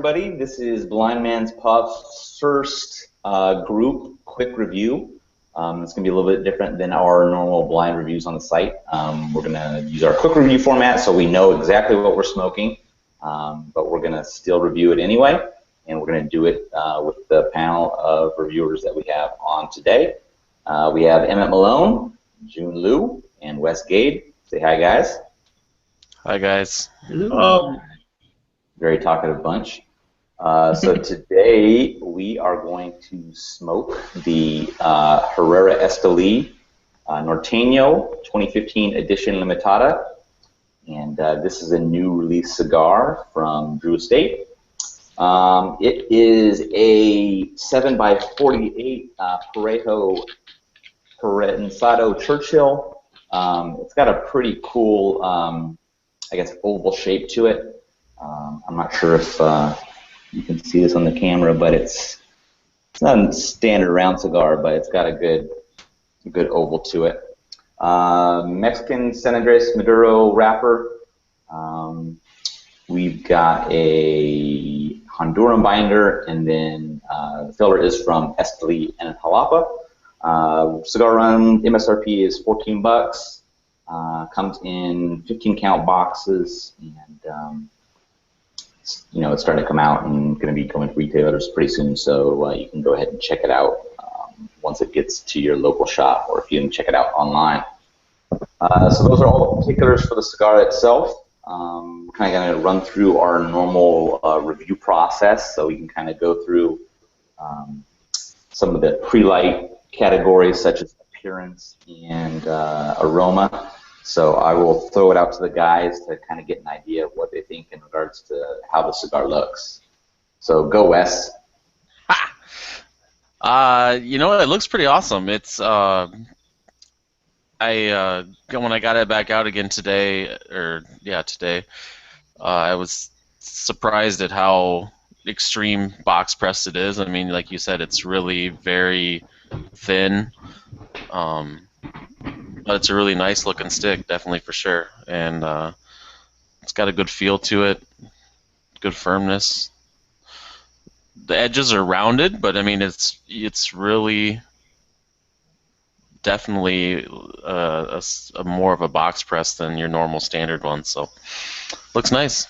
Everybody, this is Blind Man's Puff's first group quick review. It's going to be a little bit different than our normal blind reviews on the site. We're going to use our quick review format so we know exactly what we're smoking, but we're going to still review it anyway, and we're going to do it with the panel of reviewers that we have on today. We have Emmett Malone, June Liu, and Wes Gade. Say hi, guys. Hi, guys. Hello. Very talkative bunch. So today we are going to smoke the Herrera Esteli Norteño 2015 Edition Limitada, and this is a new release cigar from Drew Estate. It is a 7x48 Parejo Prensado Churchill. It's got a pretty cool, I guess, oval shape to it. I'm not sure if you can see this on the camera, but it's not a standard round cigar, but it's got a good oval to it. Mexican San Andres Maduro wrapper. We've got a Honduran binder, and then the filler is from Esteli and Jalapa. Cigar run MSRP is $14. Comes in 15 count boxes, and it's starting to come out and going to be going to retailers pretty soon, so you can go ahead and check it out once it gets to your local shop, or if you can check it out online. So those are all the particulars for the cigar itself. We're kind of going to run through our normal review process, so we can kind of go through some of the pre-light categories, such as appearance and aroma. So I will throw it out to the guys to kind of get an idea of what they think in regards to how the cigar looks. So go, Wes. It looks pretty awesome. It's when I got it back out again today, I was surprised at how extreme box pressed it is. I mean, like you said, it's really very thin. But it's a really nice looking stick, definitely, for sure, and it's got a good feel to it, good firmness. The edges are rounded, but I mean it's really definitely a more of a box press than your normal standard one, so looks nice.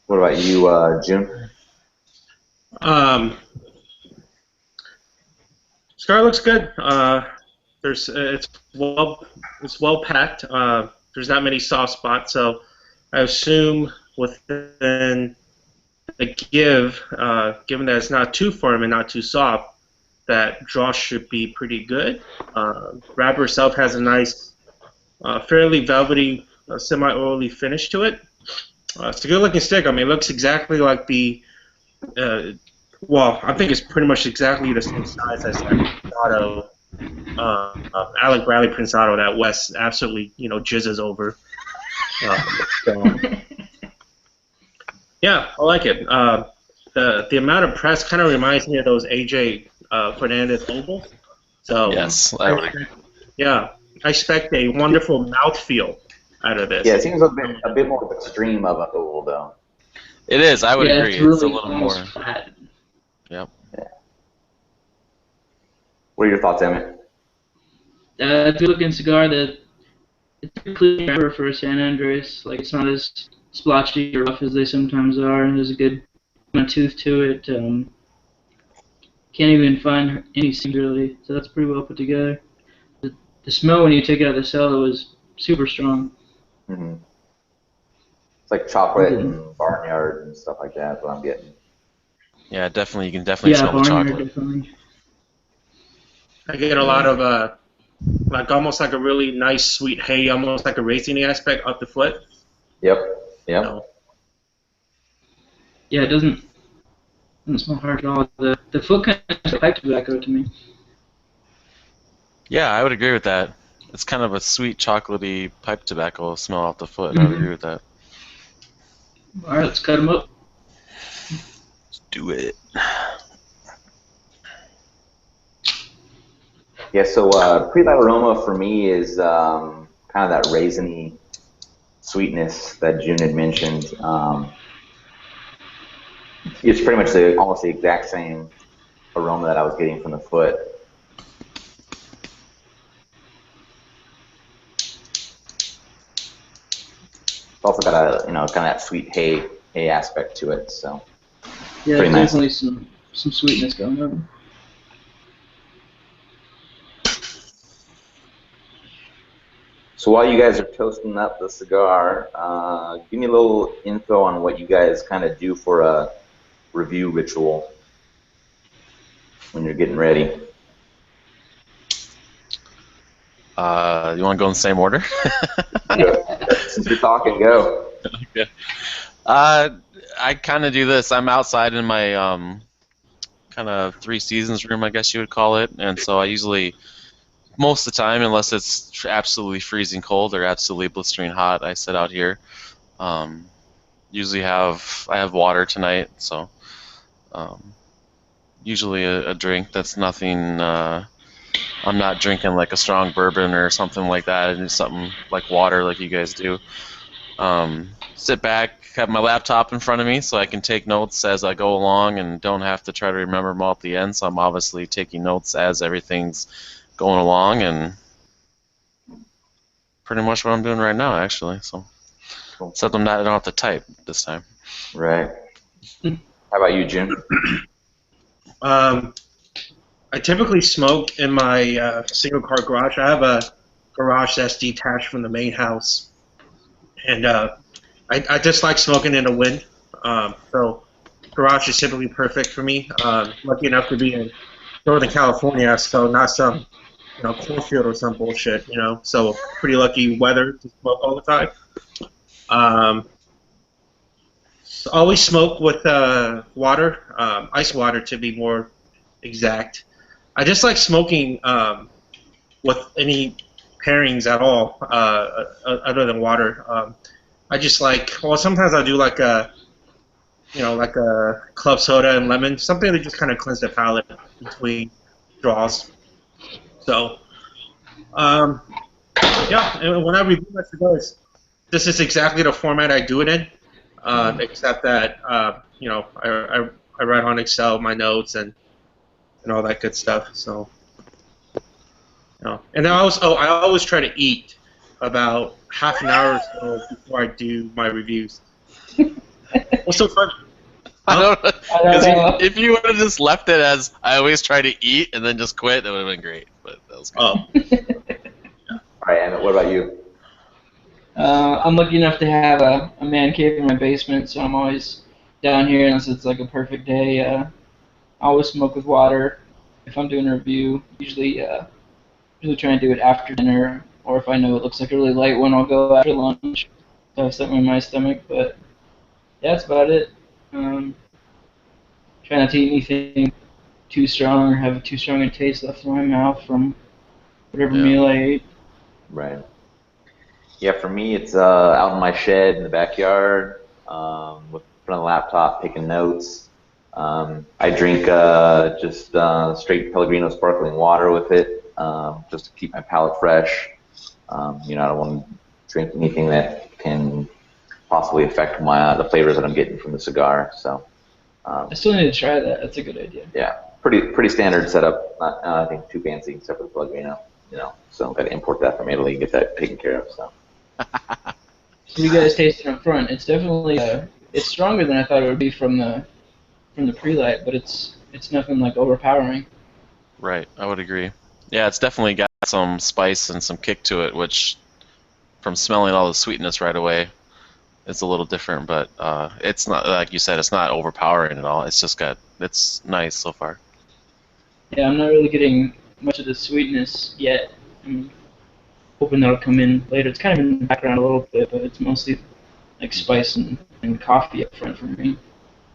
What about you, June? Cigar looks good. It's well packed. There's not many soft spots, so I assume within the given that it's not too firm and not too soft, that draw should be pretty good. Wrapper itself has a nice, fairly velvety, semi-oily finish to it. It's a good-looking stick. I mean, it looks exactly like the. I think it's pretty much exactly the same size as that Alec Bradley Prensado that Wes absolutely jizzes over. Yeah, I like it. The amount of press kind of reminds me of those AJ Fernandez ovals. So yes, I would agree. Yeah, I expect a wonderful mouthfeel out of this. Yeah, it seems a bit more extreme of an oval, though. It is. I would agree. It's a little more. Flat. Yep. Yeah. What are your thoughts, Emmett? It's a good-looking cigar that it's a clean wrapper for San Andres. Like, it's not as splotchy or rough as they sometimes are. There's a good tooth to it. Can't even find any seams really, so that's pretty well put together. The smell when you take it out of the cellar was super strong. Mm-hmm. It's like chocolate and barnyard and stuff like that. That's what I'm getting. Yeah, definitely. You can definitely smell the chocolate. Definitely. I get a lot of almost like a really nice sweet hay, almost like a raisiny aspect up the foot. Yep. Yeah, it doesn't smell hard at all. The foot kind of smells like tobacco to me. Yeah, I would agree with that. It's kind of a sweet, chocolatey pipe tobacco smell off the foot. I would agree with that. All right, let's cut them up. Let's do it. Yeah, so pre-light aroma for me is kind of that raisiny sweetness that June had mentioned. It's pretty much almost the exact same aroma that I was getting from the foot. It's also got a, kind of that sweet hay aspect to it, so Yeah, pretty there's nice. definitely some sweetness going on. So while you guys are toasting up the cigar, give me a little info on what you guys kind of do for a review ritual when you're getting ready. You want to go in the same order? Since you're talking, go. Okay. I kind of do this. I'm outside in my kind of 3 seasons room, I guess you would call it, and so I usually, most of the time, unless it's absolutely freezing cold or absolutely blistering hot, I sit out here. Usually I have water tonight, so usually a drink that's nothing. I'm not drinking like a strong bourbon or something like that. I do something like water, like you guys do. Sit back, have my laptop in front of me so I can take notes as I go along and don't have to try to remember them all at the end. So I'm obviously taking notes as everything's going along, and pretty much what I'm doing right now, actually. So, except I don't have to type this time. Right. How about you, Jim? I typically smoke in my single-car garage. I have a garage that's detached from the main house, and I just like smoking in the wind. So garage is typically perfect for me. Lucky enough to be in Northern California, so not some cornfield or some bullshit. So pretty lucky weather to smoke all the time. So always smoke with water, ice water to be more exact. I just like smoking with any pairings at all other than water. I just sometimes I'll do like a club soda and lemon, something to just kind of cleanse the palate between draws. So, yeah, and when I review my cigars, this is exactly the format I do it in, except that, I write on Excel my notes and all that good stuff. So, and I always try to eat about half an hour or so before I do my reviews. What's so funny? I don't know. I don't know. Because if you would have just left it as I always try to eat and then just quit, that would have been great. But that was good. All right, Emmett, what about you? I'm lucky enough to have a man cave in my basement, so I'm always down here unless it's like a perfect day. I always smoke with water if I'm doing a review. Usually try and do it after dinner, or if I know it looks like a really light one, I'll go after lunch. So I have something in my stomach, but yeah, that's about it. Try not to eat anything too strong or have too strong a taste left in my mouth from whatever meal I ate. Right. Yeah, for me, it's out in my shed in the backyard with front of the laptop, taking notes. I drink just straight Pellegrino sparkling water with it, just to keep my palate fresh. I don't want to drink anything that can possibly affect the flavors that I'm getting from the cigar. So. I still need to try that. That's a good idea. Yeah, pretty standard setup. Not nothing too fancy except for the Pellegrino. So got to import that from Italy and get that taken care of. So. So you guys tasted up front. It's definitely it's stronger than I thought it would be from the pre-light, but it's nothing like overpowering. Right, I would agree. Yeah, it's definitely got some spice and some kick to it, which, from smelling all the sweetness right away, it's a little different. But it's not, like you said, it's not overpowering at all. It's nice so far. Yeah, I'm not really getting much of the sweetness yet. I'm hoping that'll come in later. It's kind of in the background a little bit, but it's mostly like spice and coffee up front for me.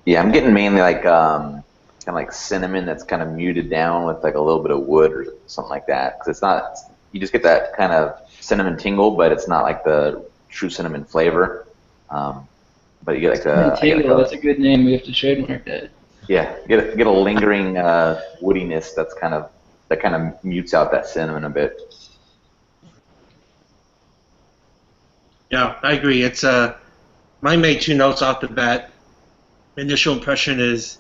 Yeah, I'm getting mainly like kind of like cinnamon that's kind of muted down with like a little bit of wood or something like that. Because it's not, you just get that kind of cinnamon tingle, but it's not like the true cinnamon flavor. But you get like Tingle, that's a good name. We have to trademark that. Yeah, get a lingering woodiness that kind of mutes out that cinnamon a bit. Yeah, I agree. It's mine made 2 notes off the bat. initial impression is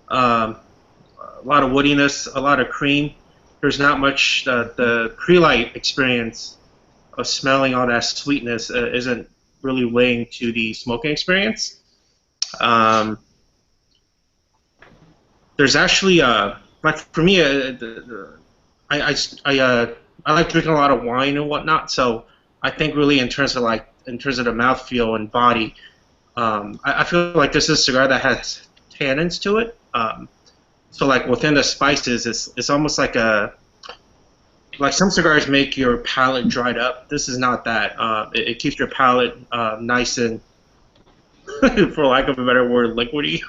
a lot of woodiness, a lot of cream. There's not much the pre-light experience of smelling all that sweetness isn't really weighing to the smoking experience. There's actually like for me, I like drinking a lot of wine and whatnot. So I think really in terms of the mouthfeel and body, I feel like this is a cigar that has tannins to it. So like within the spices, it's almost like some cigars make your palate dried up. This is not that. It keeps your palate nice and, for lack of a better word, liquidy.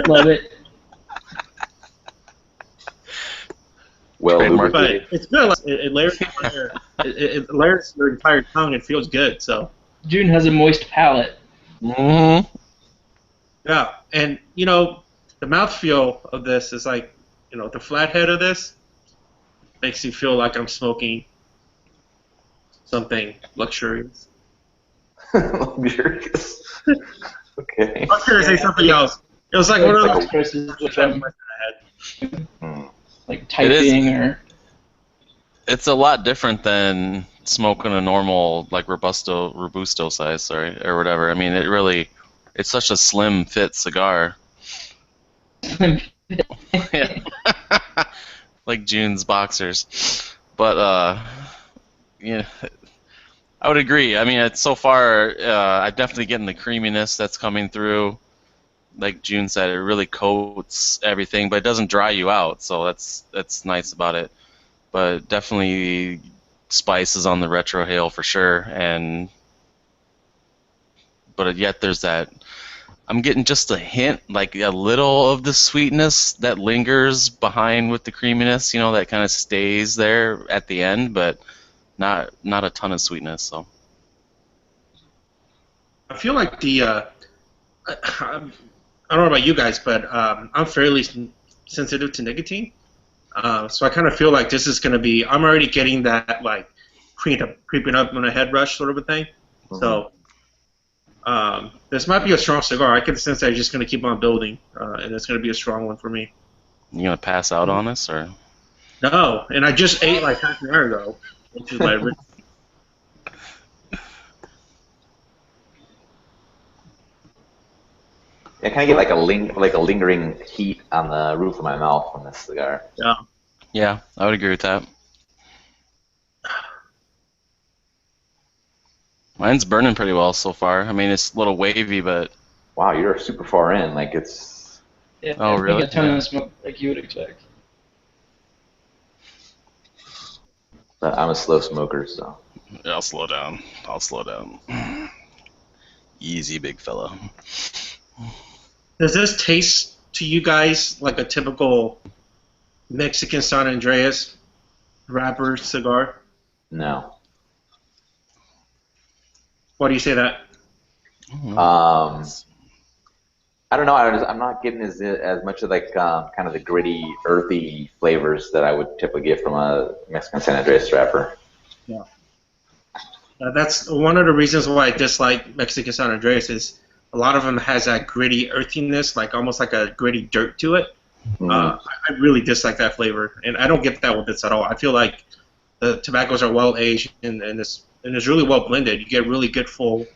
Love it. Well, Trademark. But it's good. It layers it layers your entire tongue. It feels good. So June has a moist palate. Mm-hmm. yeah, and the mouthfeel of this is like the flathead of this makes me feel like I'm smoking something luxurious. Luxurious. Okay. I was gonna say something else. It was like one of those Versus like It typing or. It's a lot different than smoking a normal like Robusto size, or whatever. I mean, it's such a slim fit cigar. Yeah. Like June's boxers. But yeah, I would agree. I mean, so far, I'm definitely getting the creaminess that's coming through. Like June said, it really coats everything, but it doesn't dry you out, so that's nice about it. But definitely spices on the retrohale for sure, but yet there's that. I'm getting just a hint, like a little of the sweetness that lingers behind with the creaminess, that kind of stays there at the end, but not a ton of sweetness. So I feel like I don't know about you guys, but I'm fairly sensitive to nicotine. So I kind of feel like this is going to be. I'm already getting that like creeping up on a head rush sort of a thing. Mm-hmm. So this might be a strong cigar. I can sense that it's just going to keep on building, and it's going to be a strong one for me. You gonna pass out on us, or? No, and I just ate like half an hour ago, which is my. I kind of get like a lingering heat on the roof of my mouth from this cigar. Yeah. Yeah, I would agree with that. Mine's burning pretty well so far. I mean, it's a little wavy, but... Wow, you're super far in. Like, it's... Yeah, oh, really? A ton of smoke, like you would expect. But I'm a slow smoker, so... Yeah, I'll slow down. Easy, big fella. Does this taste to you guys like a typical Mexican San Andreas wrapper cigar? No. Why do you say that? I don't know. I'm not getting as much of like kind of the gritty, earthy flavors that I would typically get from a Mexican San Andreas wrapper. Yeah. That's one of the reasons why I dislike Mexican San Andreas is a lot of them has that gritty earthiness, like almost like a gritty dirt to it. Mm-hmm. I really dislike that flavor, and I don't get that with this at all. I feel like the tobaccos are well aged and it's really well blended. You get really good full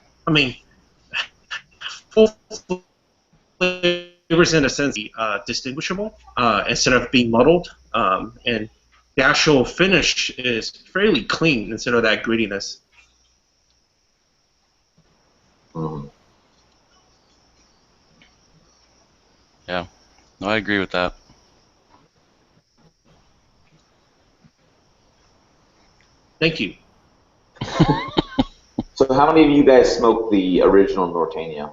flavors in a sense, distinguishable instead of being muddled, and the actual finish is fairly clean instead of that grittiness. Mm-hmm. Yeah, no, I agree with that. Thank you. So how many of you guys smoked the original Norteño?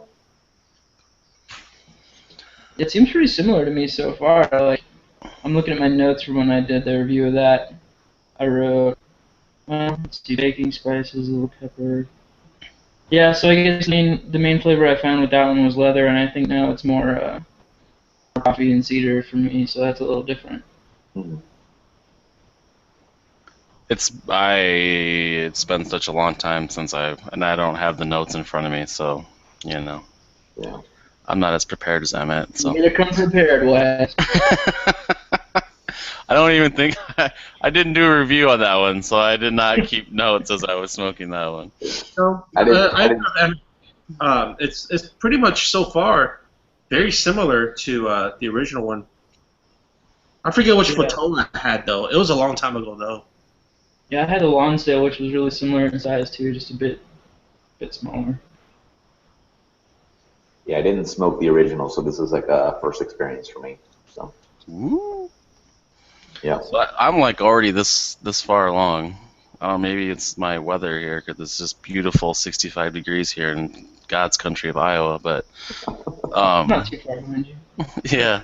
It seems pretty similar to me so far. Like, I'm looking at my notes from when I did the review of that. I wrote, let's see, baking spices, a little pepper. Yeah, so I guess the main flavor I found with that one was leather, and I think now it's more coffee and cedar for me, so that's a little different. Mm-hmm. It's been such a long time since I don't have the notes in front of me, so You know, Yeah. I'm not as prepared as Emmett, so. You gotta come prepared, Wes. I don't even think I didn't do a review on that one, so I did not keep notes as I was smoking that one. So I didn't. it's pretty much so far very similar to the original one. I forget which Yeah. Photola I had though. It was a long time ago though. Yeah, I had a Lonsdale, which was really similar in size too, just a bit smaller. Yeah, I didn't smoke the original, so this is like a first experience for me. So Ooh. yeah. So I'm like already this far along. Maybe it's my weather here because it's just beautiful 65 degrees here in God's country of Iowa. But Not too far behind you. yeah.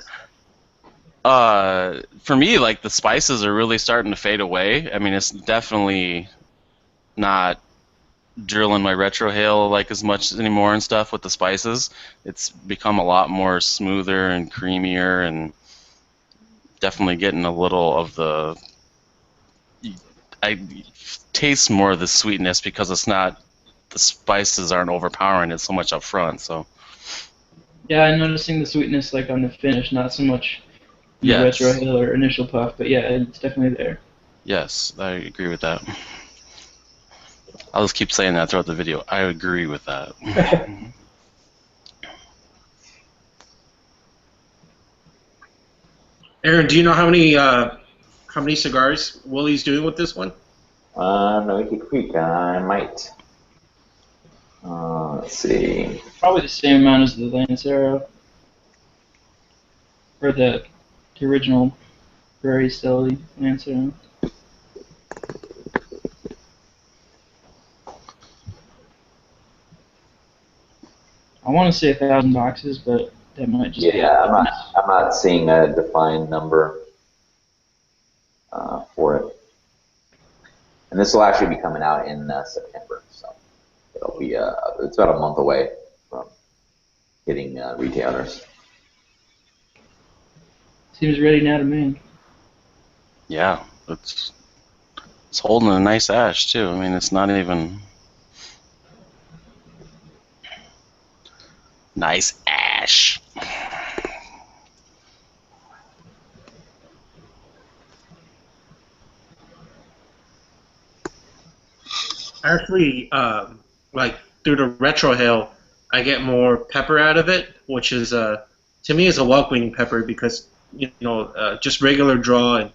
For me, like the spices are really starting to fade away. I mean, it's definitely not drilling my retrohale like as much anymore and stuff with the spices. It's become a lot more smoother and creamier, and definitely getting a little of the. I taste more of the sweetness because it's not the spices aren't overpowering it so much up front. So Yeah, I'm noticing the sweetness like on the finish, not so much in the yes, retrohale or initial puff, but yeah, it's definitely there. yes, I agree with that. I'll just keep saying that throughout the video. I agree with that. Aaron, do you know how many cigars Willie's doing with this one? Let me take a peek. I might. Let's see. Probably the same amount as the Lancero. Or the original Prairie Esteli Lancero. I want to say 1,000 boxes, but that might just be Yeah, I'm not seeing a defined number for it. And this will actually be coming out in September, so it'll be it's about a month away from hitting retailers. Seems ready now to me. Yeah, it's holding a nice ash too. I mean, it's not even nice ash. Actually, like through the retrohale, I get more pepper out of it, which is to me is a welcoming pepper because just regular draw and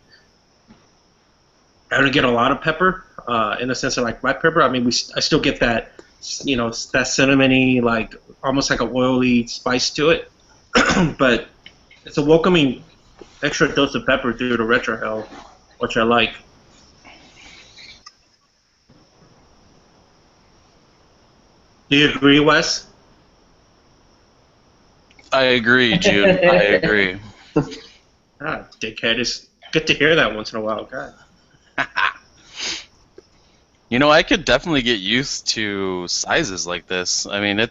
I don't get a lot of pepper in the sense of like black pepper. I mean, I still get that that cinnamony like almost like a oily spice to it, but it's a welcoming extra dose of pepper through the retrohale, which I like. Do you agree, Wes? I agree, Jude. I agree. Ah, dickhead. It's good to hear that once in a while. God. You know, I could definitely get used to sizes like this. I mean,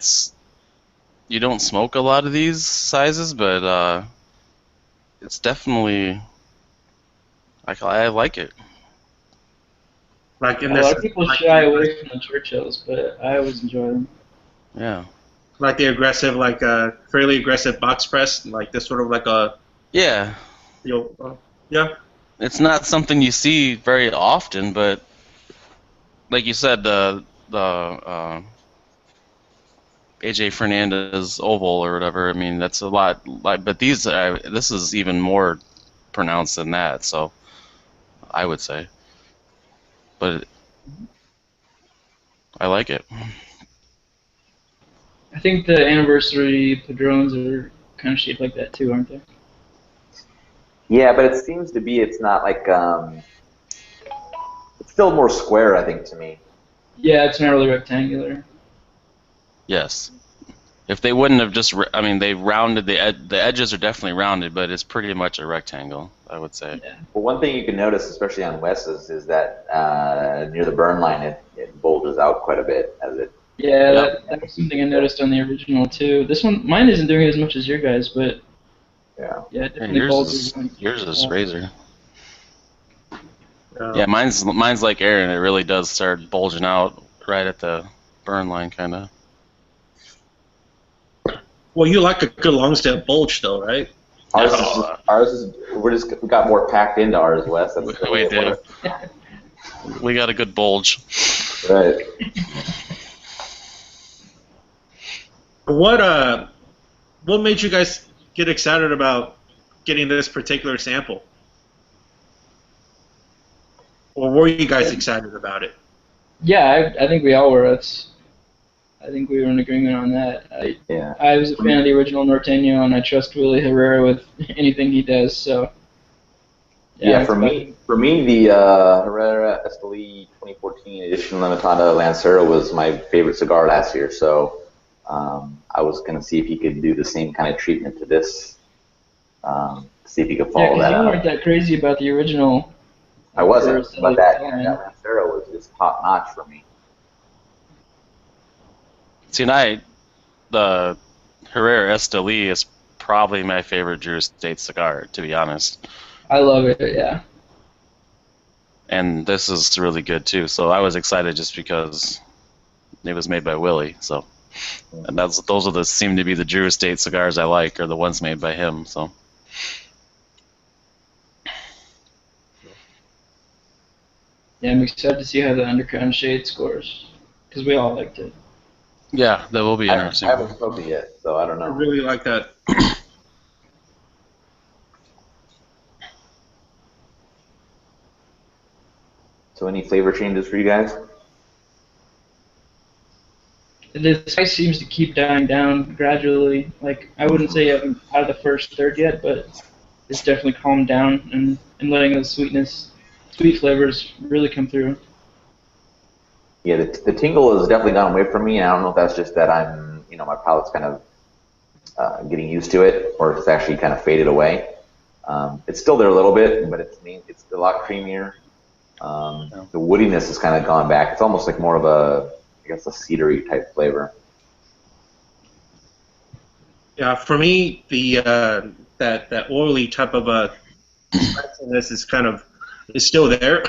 you don't smoke a lot of these sizes, but it's definitely I like it. Like in A this, lot of people shy away from the Churchills, but I always enjoy them. Yeah. like the aggressive, like fairly aggressive box press, like this sort of like a, Yeah. Yeah. It's not something you see very often, but like you said, the AJ Fernandez oval or whatever. I mean, that's a lot. Like, but this is even more pronounced than that. So I would say, but I like it. I think the anniversary Padrones are kind of shaped like that too, aren't they? Yeah, but it seems to be it's not like it's still more square, I think, to me. Yeah, it's not really rectangular. Yes. If they wouldn't have I mean, they rounded the edges are definitely rounded, but it's pretty much a rectangle, I would say. Yeah. Well, one thing you can notice, especially on Wes's, is that near the burn line, it bulges out quite a bit as it. Yeah, Yep. that was something I noticed on the original too. This one, mine isn't doing as much as your guys, but Yeah. yeah, it Yeah, definitely bulges. yours is razor. Uh, Yeah, mine's like Aaron. It really does start bulging out right at the burn line, kind of. Well, you like a good long stale bulge, though, right? We got more packed into ours, Wes. That's the way We it do. works. We got a good bulge. Right. What made you guys get excited about getting this particular sample? Or were you guys excited about it? Yeah, I think we all were. I think we were in agreement on that. I was a fan of the original Norteño, and I trust Willie Herrera with anything he does. So yeah, for me, the Herrera Esteli 2014 edition Limitada Lancero was my favorite cigar last year. So I was going to see if he could do the same kind of treatment to this. See if he could follow that you up. weren't that crazy about the original. I wasn't, but that Lancero was just top notch for me. See, the Herrera Esteli is probably my favorite Drew Estate cigar, to be honest. I love it, yeah. And this is really good too. So I was excited just because it was made by Willie. So, and those seem to be the Drew Estate cigars I like, or the ones made by him. So. Yeah, I'm excited to see how the Underground Shade scores, because we all liked it. Yeah, that will be interesting. I haven't smoked it yet, so I don't know. I really like that. So any flavor changes for you guys? The spice seems to keep dying down gradually. Like, I wouldn't say I'm out of the first third yet, but it's definitely calmed down and letting the sweet flavors really come through. Yeah, the tingle has definitely gone away from me, and I don't know if that's just that my palate's kind of getting used to it, or if it's actually kind of faded away. It's still there a little bit, but it's a lot creamier. The woodiness has kind of gone back. It's almost like more of a cedary type flavor. Yeah, for me, the that oily type of spiciness is still there.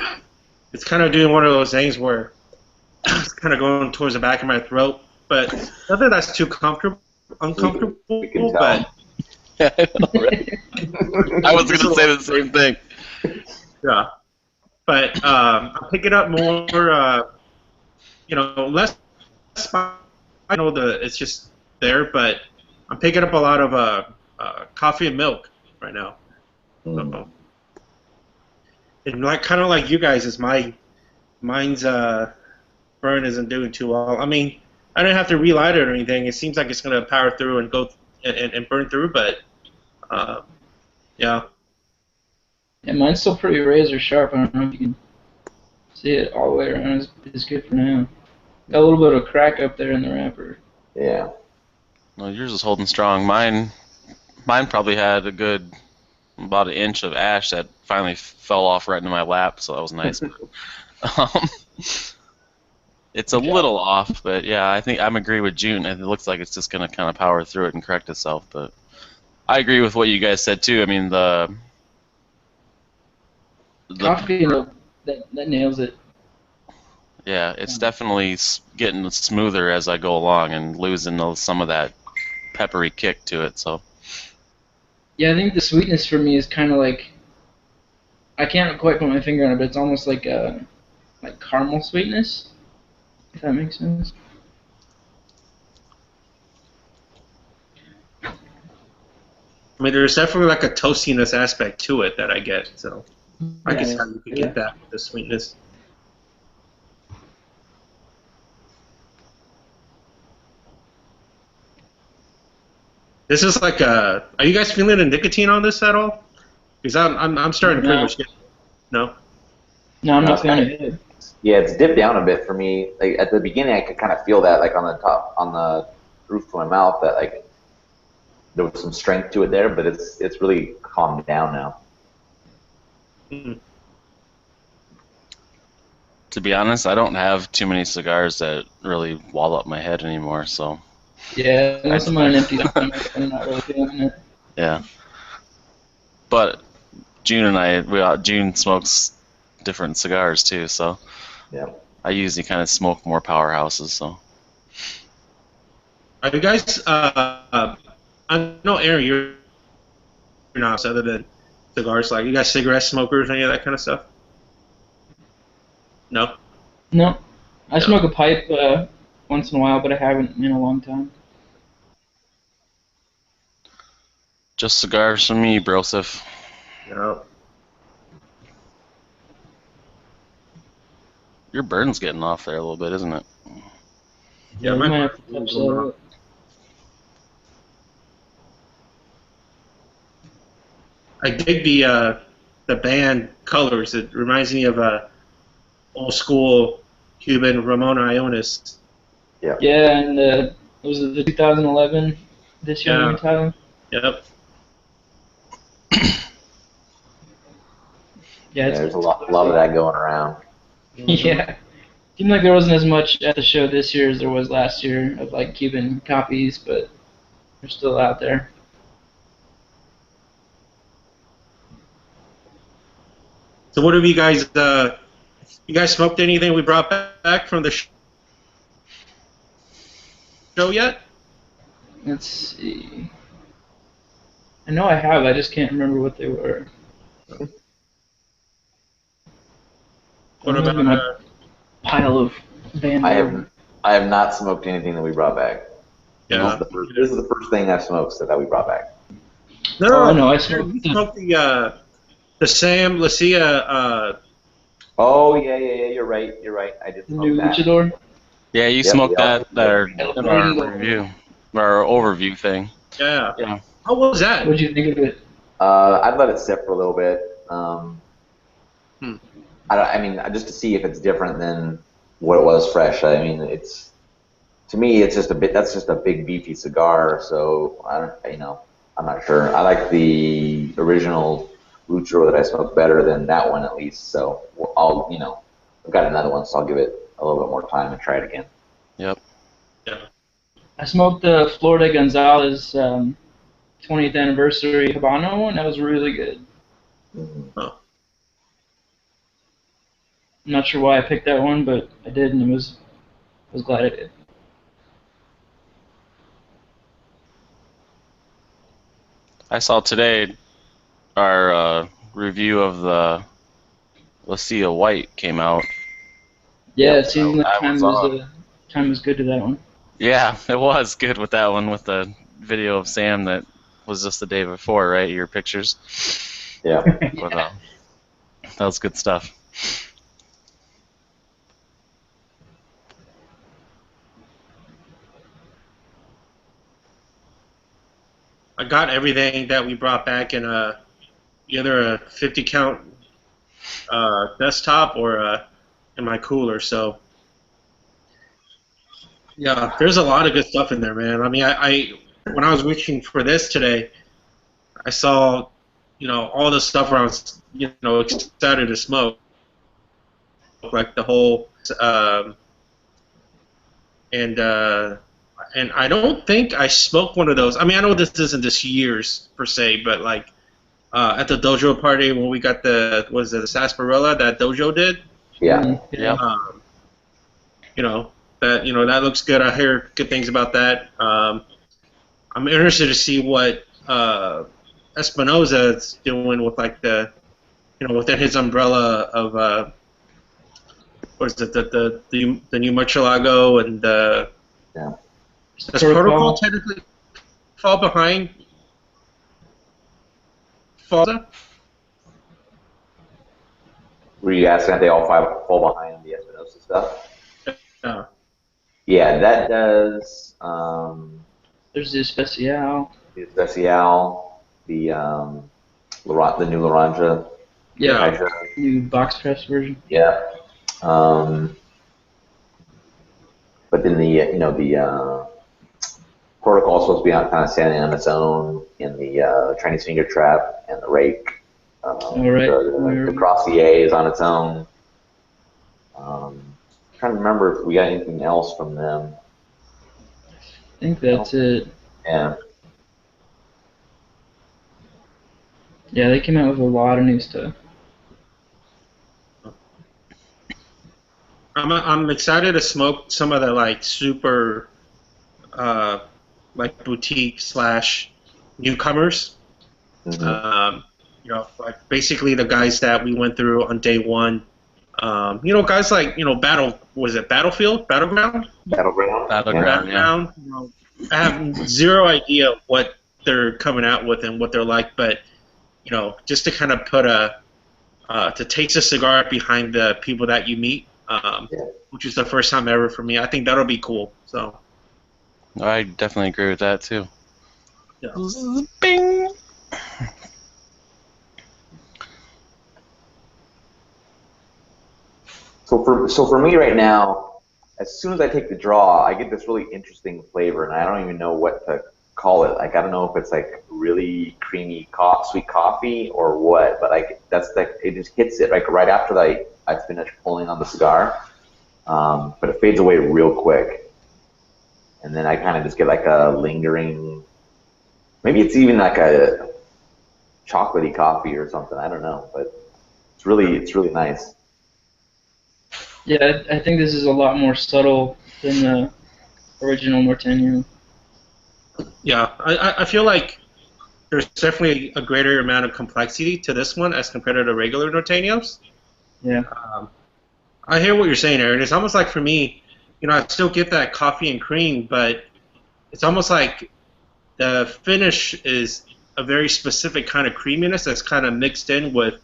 It's kind of doing one of those things where it's kind of going towards the back of my throat, but nothing that's too uncomfortable. But Yeah, I know, right? I was going to say the same thing. Yeah, but I'm picking up more, less. I know it's just there, but I'm picking up a lot of coffee and milk right now. So, and kind of like you guys, mine's burn isn't doing too well. I mean, I don't have to relight it or anything. It seems like it's going to power through and go and burn through, but yeah. Yeah, mine's still pretty razor sharp. I don't know if you can see it all the way around. It's good for now. Got a little bit of crack up there in the wrapper. Yeah. Well, yours is holding strong. Mine probably had about an inch of ash that finally fell off right into my lap, so that was nice. It's a little off, but yeah, I think I'm agree with June. It looks like it's just going to kind of power through it and correct itself, but I agree with what you guys said too. I mean, the coffee that nails it. Yeah, it's definitely getting smoother as I go along and losing some of that peppery kick to it. So. Yeah, I think the sweetness for me is kind of like, I can't quite put my finger on it, but it's almost like caramel sweetness, if that makes sense. I mean, there's definitely like a toastiness aspect to it that I get, so I guess how you could get that with the sweetness. This is like are you guys feeling the nicotine on this at all? Because I'm starting to pretty much get. No. No, I'm not feeling it. Yeah, it's dipped down a bit for me. Like at the beginning, I could kind of feel that, like on the roof of my mouth, that like there was some strength to it there, but it's really calmed down now. Mm-hmm. To be honest, I don't have too many cigars that really wall up my head anymore, so. Yeah, unless I'm on an empty stomach, I'm not really feeling it. Yeah. But June and June smokes different cigars too, so. Yeah. I usually kind of smoke more powerhouses, so. Are you guys know, Aaron, you're not other than cigars. Like, you guys cigarette smokers, any of that kind of stuff? No. No, I smoke a pipe once in a while, but I haven't in a long time. Just cigars for me, brosif. No. Your burden's getting off there a little bit, isn't it? Yeah, we my might have to touch that up. I dig the band colors. It reminds me of old school Cuban Ramon Ionis. Yeah, and was it the 2011 Edicion Yeah. Limitada? Yep. Yeah, Yeah, there's a lot of that going around. Yeah. Seemed like there wasn't as much at the show this year as there was last year of like Cuban copies, but they're still out there. So what have you guys? You guys smoked anything we brought back from the show yet? Let's see. I know I have. I just can't remember what they were. What I'm about? looking at my pile of Van I Gogh. have not smoked anything that we brought back. Yeah. This is the first thing I've smoked that we brought back. Oh, no, I smoked smoked the Sam Lucia. Oh yeah, you're right. I did the smoke new that. Luchador. Yeah, you Yep, smoked yeah. that in our review, our overview thing. Yeah. Yeah. How was that? What'd you think of it? I'd let it sit for a little bit. Hmm. I mean, just to see if it's different than what it was fresh. I mean, it's to me, it's just a bit. That's just a big beefy cigar. So I'm not sure. I like the original Luchador that I smoked better than that one at least. So I've got another one, so I'll give it a little bit more time and try it again. Yep. Yeah. I smoked the Florida Gonzalez 20th anniversary Habano, and that was really good. Mm-hmm. Oh. I'm not sure why I picked that one, but I did, and I was glad I did. I saw today our review of the Lucia White came out. Yeah, Yep, it seemed like I time was good to that one. Yeah, it was good with that one, with the video of Sam that was just the day before, right? Your pictures. Yeah. But, that was good stuff. I got everything that we brought back in either a 50 count desktop or in my cooler. So yeah, there's a lot of good stuff in there, man. I mean, I when I was reaching for this today, I saw all the stuff where I was excited to smoke, like the whole and I don't think I smoked one of those. I mean, I know this isn't this year's per se, but like at the dojo party when we got the sarsaparilla that dojo did. Yeah. Yeah. That looks good. I hear good things about that. I'm interested to see what Espinosa is doing with like the within his umbrella of what is it the new Murcielago and Yeah. does Protocol technically fall behind Falsa? Were you asking if they all fall behind the Espinosa stuff? Yeah. Yeah, that does. There's the Especial. The Especial, the new Laranja. Yeah. New box press version. Yeah. But then the protocol is supposed to be kind of standing on its own in the Chinese finger trap and the rake. The Crossier is on its own. Trying to remember if we got anything else from them. I think that's it. Yeah. Yeah, they came out with a lot of new stuff. I'm excited to smoke some of the like super like boutique slash newcomers. Mm-hmm. Like basically the guys that we went through on day one. Guys like Battlefield, Battleground? Battleground. Battleground, yeah. I have zero idea what they're coming out with and what they're like, but just to kind of put to taste a cigar behind the people that you meet, which is the first time ever for me. I think that'll be cool. So I definitely agree with that too. yeah. Bing. So for me right now, as soon as I take the draw, I get this really interesting flavor, and I don't even know what to call it. Like I don't know if it's like really creamy sweet coffee or what, but it just hits it like right after I finish pulling on the cigar. But it fades away real quick, and then I kind of just get like a lingering. Maybe it's even like a chocolatey coffee or something. I don't know, but it's really nice. Yeah, I think this is a lot more subtle than the original Norteño. Yeah, I feel like there's definitely a greater amount of complexity to this one as compared to the regular Norteños. Yeah. I hear what you're saying, Aaron. It's almost like for me, I still get that coffee and cream, but it's almost like the finish is a very specific kind of creaminess that's kind of mixed in with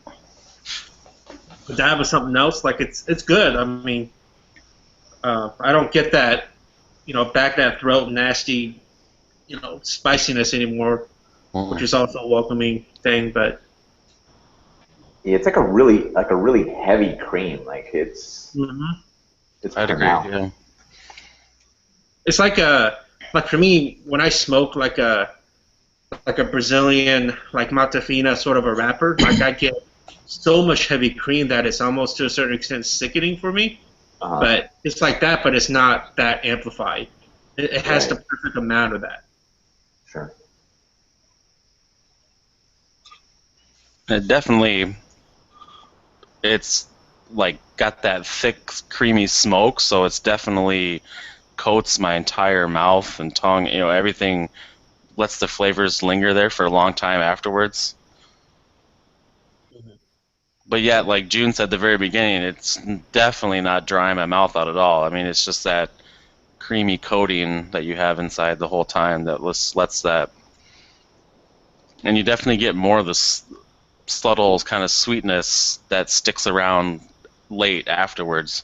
a dab of something else. Like it's good. I mean, I don't get that, back that throat nasty, spiciness anymore, which is also a welcoming thing. But yeah, it's like a really heavy cream. Like it's I'd agree. Yeah. It's like for me when I smoke like a Brazilian like Matafina sort of a wrapper, like I get so much heavy cream that it's almost to a certain extent sickening for me. But it's like that, but it's not that amplified. It has the perfect amount of that. Sure. It definitely, it's like got that thick, creamy smoke, so it's definitely coats my entire mouth and tongue. Everything lets the flavors linger there for a long time afterwards. But yet, like June said at the very beginning, it's definitely not drying my mouth out at all. I mean, it's just that creamy coating that you have inside the whole time that lets that. And you definitely get more of this subtle kind of sweetness that sticks around late afterwards.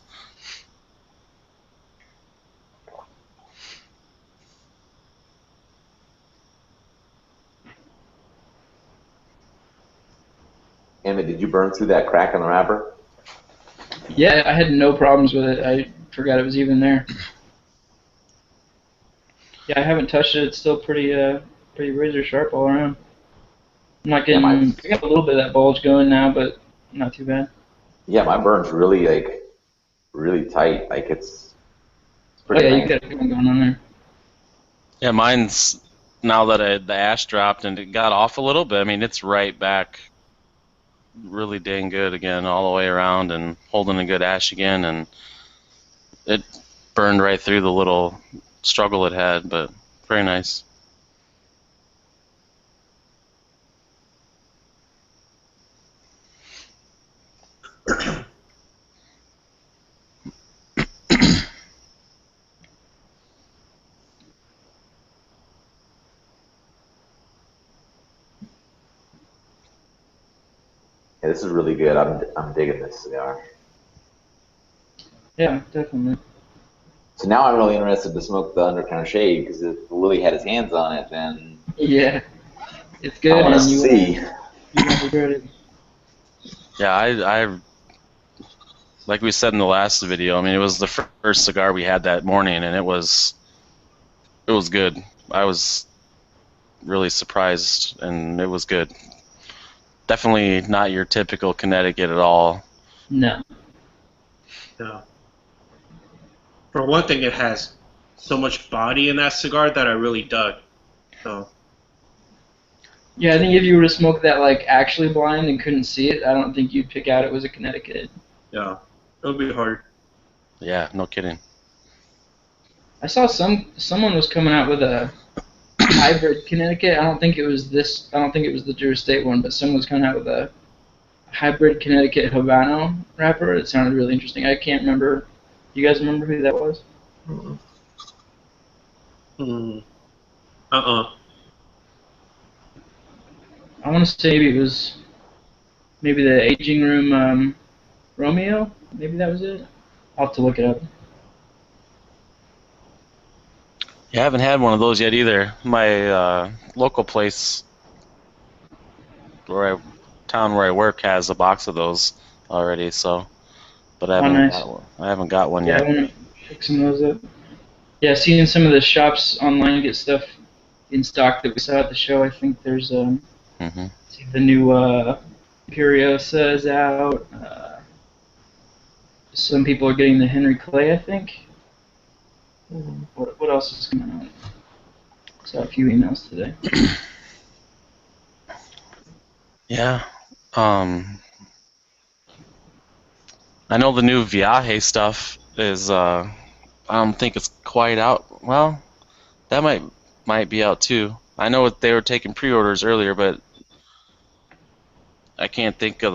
Emma, did you burn through that crack in the wrapper? Yeah, I had no problems with it. I forgot it was even there. Yeah, I haven't touched it. It's still pretty razor sharp all around. I'm not getting. I got a little bit of that bulge going now, but not too bad. Yeah, my burn's really tight. Like it's pretty yeah, nice. you got a good one going on there. Yeah, mine's now that the ash dropped and it got off a little bit. I mean, it's right back, really dang good again, all the way around, and holding a good ash again, and it burned right through the little struggle it had, but very nice. Yeah, this is really good. I'm digging this cigar. Yeah, definitely. So now I'm really interested to smoke the Undercounter Shade because if Willie had his hands on it, then Yeah, it's good. I want to and see. You won't regret it. Yeah, I like we said in the last video. I mean, it was the first cigar we had that morning, and it was good. I was really surprised, and it was good. Definitely not your typical Connecticut at all. No. No. For one thing, it has so much body in that cigar that I really dug. So. Yeah, I think if you were to smoke that like actually blind and couldn't see it, I don't think you'd pick out it was a Connecticut. Yeah, it would be hard. Yeah, no kidding. I saw someone was coming out with a hybrid Connecticut. I don't think it was this. I don't think it was the Drew Estate one, but someone was coming out with a hybrid Connecticut Habano wrapper. It sounded really interesting. I can't remember. Do you guys remember who that was? I want to say maybe it was the Aging Room Romeo. Maybe that was it. I'll have to look it up. Yeah, I haven't had one of those yet either. My local place, town where I work, has a box of those already. So, but I haven't got one Yeah, yet. I want to pick some of those up. Yeah, seeing some of the shops online get stuff in stock that we saw at the show. I think there's the new Imperiosa is out. Some people are getting the Henry Clay, I think. What else is coming out? Saw a few emails today. Yeah. I know the new Viaje stuff is. I don't think it's quite out. Well, that might be out too. I know they were taking pre-orders earlier, but I can't think of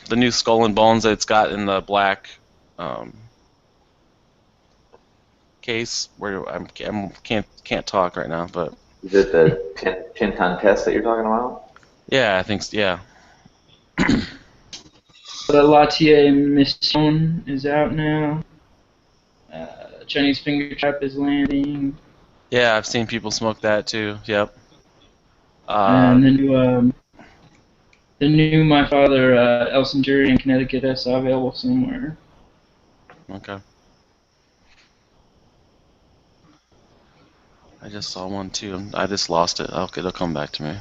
the new Skull and Bones that it's got in the black case. Where I can't talk right now, but Is it the 10-ton test that you're talking about? yeah, I think yeah. The Latte Mission is out now. Chinese Finger Trap is landing. Yeah, I've seen people smoke that too. Yep. And the new My Father El Centurion in Connecticut I saw available somewhere. Okay. I just saw one too. I just lost it. Okay, it'll come back to me.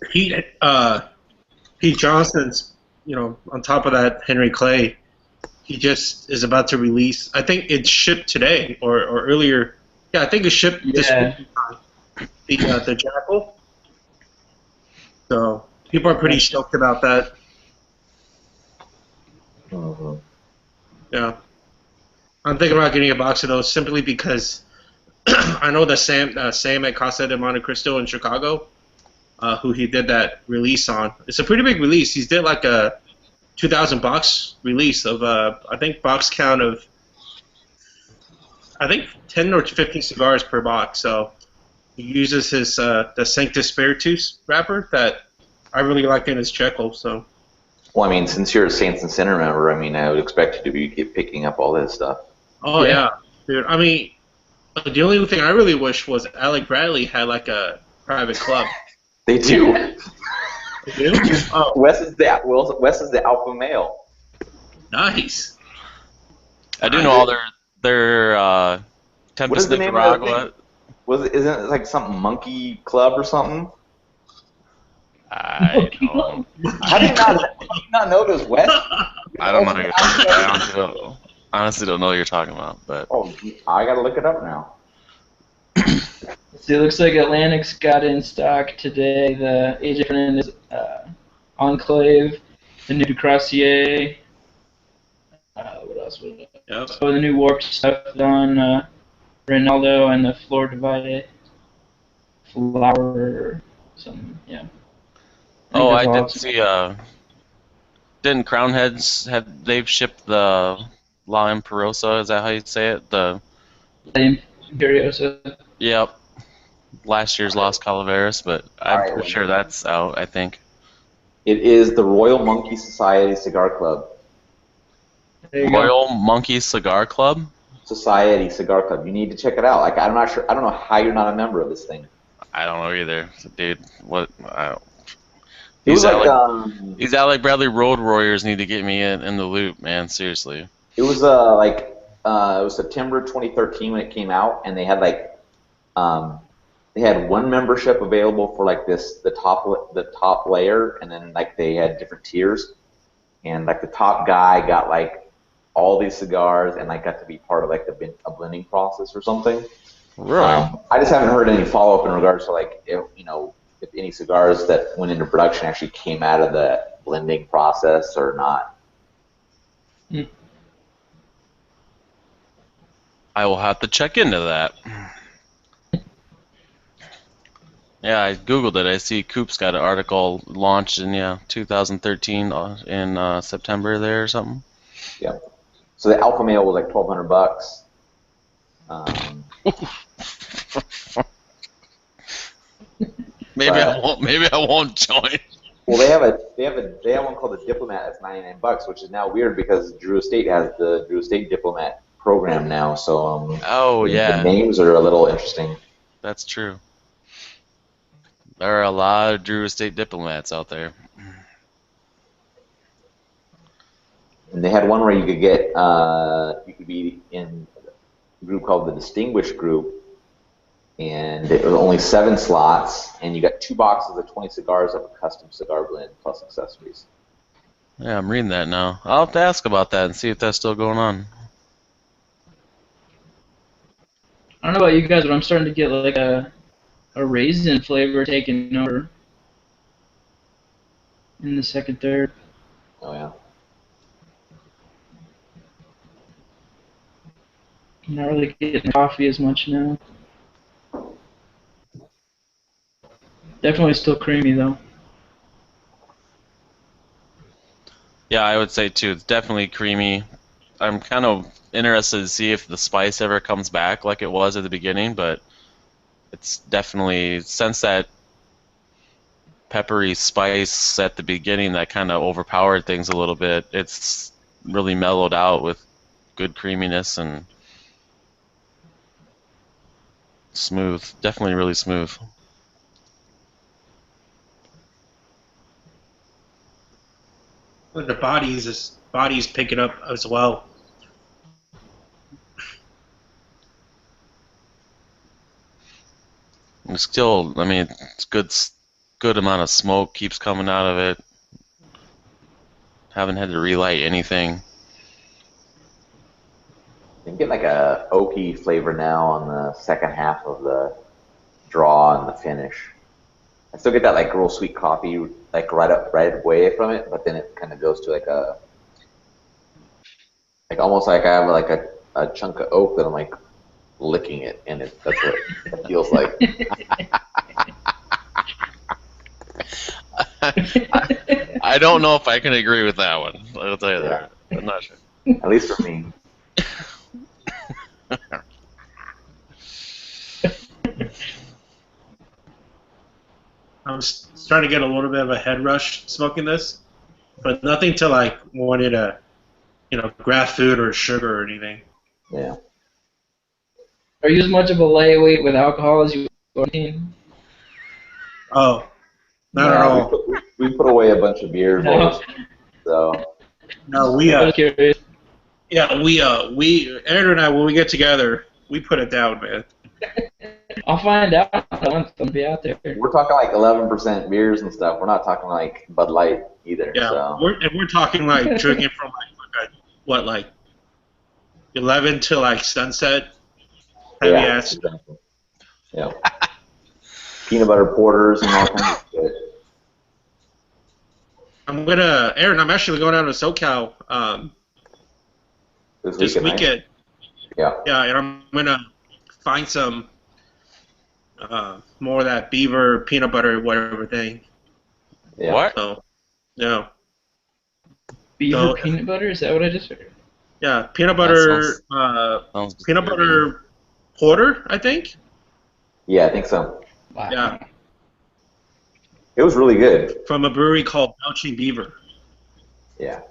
Pete Johnson's, on top of that, Henry Clay, he just is about to release. I think it shipped today or earlier. Yeah, I think it shipped this week. The Jackal. So people are pretty stoked about that. Yeah, I'm thinking about getting a box of those simply because I know that Sam at Casa de Monte Cristo in Chicago, who he did that release on. It's a pretty big release. He's did like a 2,000 box release of I think box count of 10 or 15 cigars per box. So he uses his the Sanctus Spiritus wrapper that I really like in his Checo. So. Well, I mean, since you're a Saints and Sinner member, I mean, I would expect you to be picking up all this stuff. Oh yeah, dude. I mean, the only thing I really wish was Alec Bradley had like a private club. They do. They do? Oh. Wes is the alpha male. Nice. I do know all their Tempest Nicaragua. Isn't it like something Monkey Club or something? I don't. How do you not know this, Wes? I don't know what you're talking about. I honestly don't know what you're talking about, but. Oh, I gotta look it up now. See, it looks like Atlantic's got in stock today the AJ Fernandez Enclave, the new Ducrassier. What else was it? Yep. Oh, the new Warped stuff on Ronaldo and the Flor Divide Flower or something. Yeah. Oh, I did see. Didn't Crownheads they've shipped the La Imperosa? Is that how you say it? The Imperiosa. Yep. Last year's Las Calaveras, but I'm pretty sure that's out. I think. It is the Royal Monkey Society Cigar Club. Royal Monkey Cigar Club. Society Cigar Club. You need to check it out. Like, I'm not sure. I don't know how you're not a member of this thing. I don't know either, dude. What? These Alec Bradley Road Warriors need to get me in the loop, man. Seriously. It was it was September 2013 when it came out, and they had they had one membership available for like the top layer, and then like they had different tiers, and like the top guy got like all these cigars and like got to be part of like a blending process or something. Really? I just haven't heard any follow up in regards to like if any cigars that went into production actually came out of the blending process or not. I will have to check into that. Yeah, I googled it. I see Coop's got an article launched in 2013 in September there or something. Yeah. So the alpha male was like $1,200. Maybe I won't. Maybe I won't join. Well, they have one called the Diplomat that's $99, which is now weird because Drew Estate has the Drew Estate Diplomat program now. So Oh the yeah, names are a little interesting. that's true. There are a lot of Drew Estate diplomats out there. And they had one where you could get you could be in a group called the Distinguished Group, and it was only 7 slots, and you got 2 boxes of 20 cigars of a custom cigar blend plus accessories. Yeah, I'm reading that now. I'll have to ask about that and see if that's still going on. I don't know about you guys, but I'm starting to get like a raisin flavor taking over in the second, third. Oh yeah. I'm not really getting coffee as much now. Definitely still creamy though. Yeah, I would say too. It's definitely creamy. I'm kind of interested to see if the spice ever comes back like it was at the beginning, but it's definitely, since that peppery spice at the beginning that kind of overpowered things a little bit, it's really mellowed out with good creaminess and smooth. Definitely really smooth. But the bodies pick it up as well. It's still, I mean, it's good amount of smoke keeps coming out of it. Haven't had to relight anything. You can get like a oaky flavor now on the second half of the draw and the finish. I still get that like real sweet coffee like right away from it, but then it kind of goes to like almost like I have like a chunk of oak that I'm like licking it, and that's what it feels like. I don't know if I can agree with that one. I'll tell you that. I'm not sure. At least for me. I'm starting to get a little bit of a head rush smoking this, but nothing to like want you to, grab food or sugar or anything. Yeah. Are you as much of a lightweight with alcohol as you are? Oh, not at all. We put away a bunch of beers, No. so. No, I'm curious. we Aaron and I, when we get together, we put it down, man. I'll find out once I'll be out there. We're talking like 11% beers and stuff. We're not talking like Bud Light either. Yeah, so. we're talking like drinking from like 11 to like sunset. Heavy ass. Exactly. Yeah. Peanut butter porters and all kinds of shit. Aaron, I'm actually going down to SoCal this weekend. Yeah. Yeah, and I'm gonna find some more of that beaver peanut butter whatever thing. Yeah. What? So, yeah. Beaver peanut butter? Is that what I just heard? Yeah, peanut butter. Sounds Peanut butter porter, I think. Yeah, I think so. Wow. Yeah, It was really good. from a brewery called Belching Beaver. Yeah.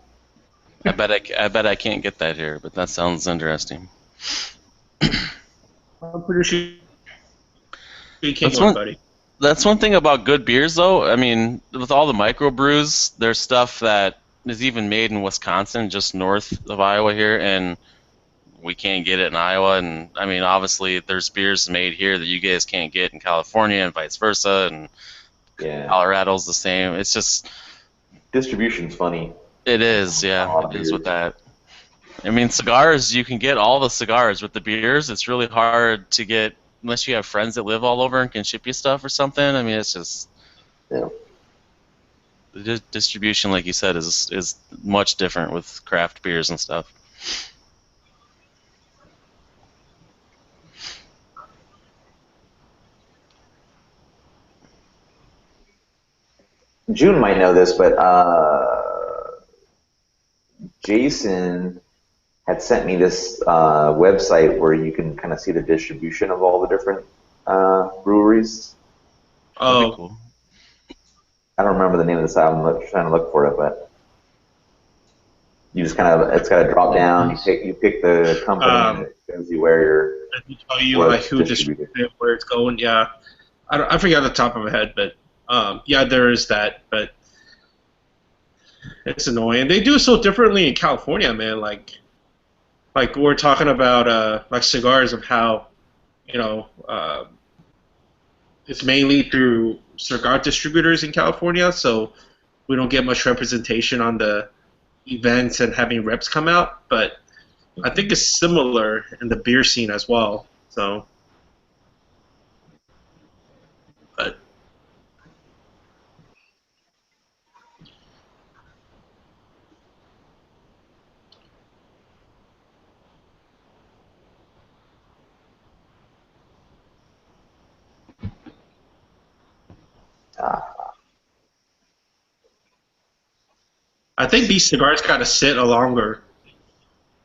I bet I can't get that here, but that sounds interesting. I'm pretty sure you can't That's go, one- buddy. That's one thing about good beers, though. I mean, with all the microbrews, there's stuff that is even made in Wisconsin, just north of Iowa here, and we can't get it in Iowa. And I mean, obviously, there's beers made here that you guys can't get in California, and vice versa. And Yeah. Colorado's the same. It's just, Distribution's funny. it is, yeah, it is with that. I mean, cigars, you can get all the cigars. With the beers, it's really hard to get unless you have friends that live all over and can ship you stuff or something. I mean, it's just, Yeah. the distribution, like you said, is much different with craft beers and stuff. June might know this, but Jason had sent me this website where you can kind of see the distribution of all the different breweries. That'd be Oh, cool. I don't remember the name of the site. I'm trying to look for it, but you just kind of it's got to drop down. You pick the company and it shows you where I can tell you where like it's who distributed. distributed it, where it's going. Yeah, I forget the top of my head, but yeah, there is that. But it's annoying. They do it so differently in California, man. Like we're talking about like cigars of how you know it's mainly through cigar distributors in California, so we don't get much representation on the events and having reps come out. But I think it's similar in the beer scene as well. So, but I think these cigars got to sit a longer.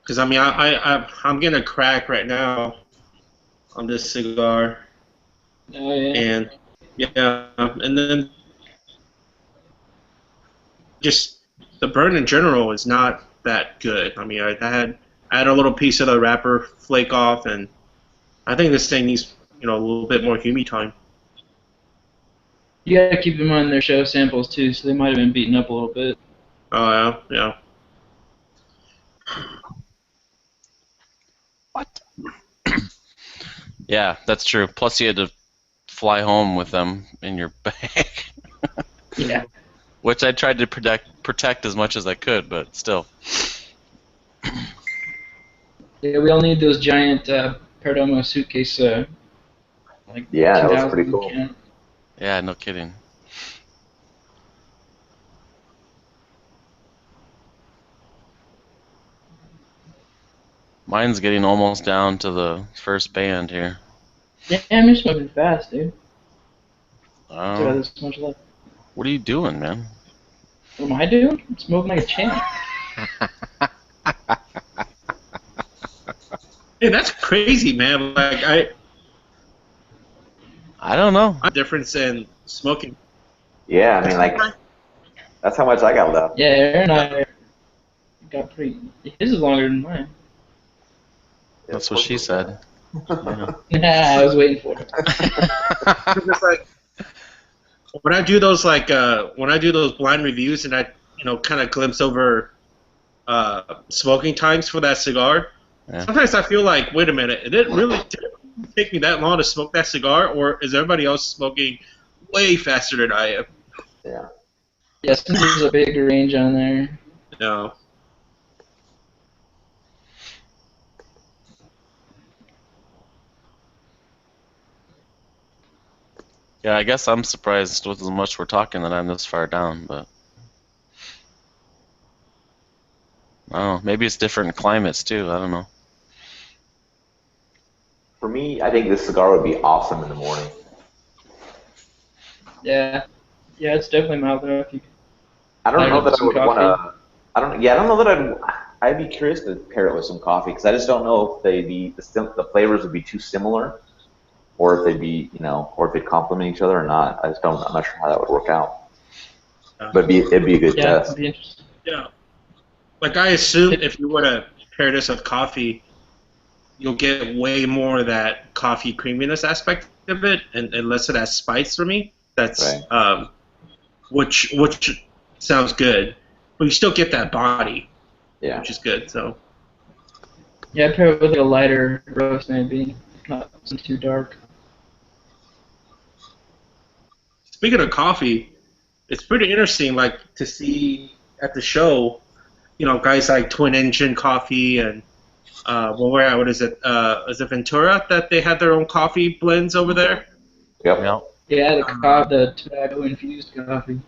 Because I mean, I'm getting a crack right now on this cigar, Oh yeah. and yeah, and then just the burn in general is not that good. I mean, I had a little piece of the wrapper flake off, and I think this thing needs a little bit more humid time. You gotta keep in mind their show samples too, so they might have been beaten up a little bit. Oh yeah, What? Yeah, that's true. Plus, you had to fly home with them in your bag, Yeah. which I tried to protect as much as I could, but still. Yeah, we all need those giant Perdomo suitcase, like Yeah, that was 2,000 pretty cool. count. Yeah, no kidding. Mine's getting almost down to the first band here. Damn, you're smoking fast, dude. So Um, this much left. what are you doing, man? What am I doing? I'm smoking like a champ. hey, that's crazy, man. Like I don't know. difference in smoking. Yeah, I mean, like that's how much I got left. Yeah, Aaron and I got pretty. His is longer than mine. That's what she said. Yeah. Nah, I was waiting for it. It's like when I do those blind reviews and I kind of glimpse over smoking times for that cigar. Yeah. Sometimes I feel like, wait a minute, did it really take me that long to smoke that cigar, or is everybody else smoking way faster than I am? Yeah. Yeah, since there's a big range on there. No. Yeah, I guess I'm surprised with as much we're talking that I'm this far down, but I don't know. Maybe it's different climates too. I don't know. For me, I think this cigar would be awesome in the morning. Yeah. Yeah, it's definitely mild enough. I don't know that I would Some want coffee. to. I don't know that I'd be curious to pair it with some coffee because I just don't know if the flavors would be too similar, or if they'd be or if they'd complement each other or not. I just don't. I'm not sure how that would work out. But it'd be a good Yeah, test. it'd be interesting. Yeah. Like I assume if you were to pair this with coffee, you'll get way more of that coffee creaminess aspect of it, and less of that spice for me. That's Right. which sounds good, but you still get that body, Yeah. which is good. So Yeah, I'd pair it with like a lighter roast maybe, not something too dark. speaking of coffee, it's pretty interesting, like to see at the show, guys like Twin Engine Coffee and what is it? Is it Ventura that they had their own coffee blends over there? Yep. Yeah. Yeah, the tobacco infused coffee.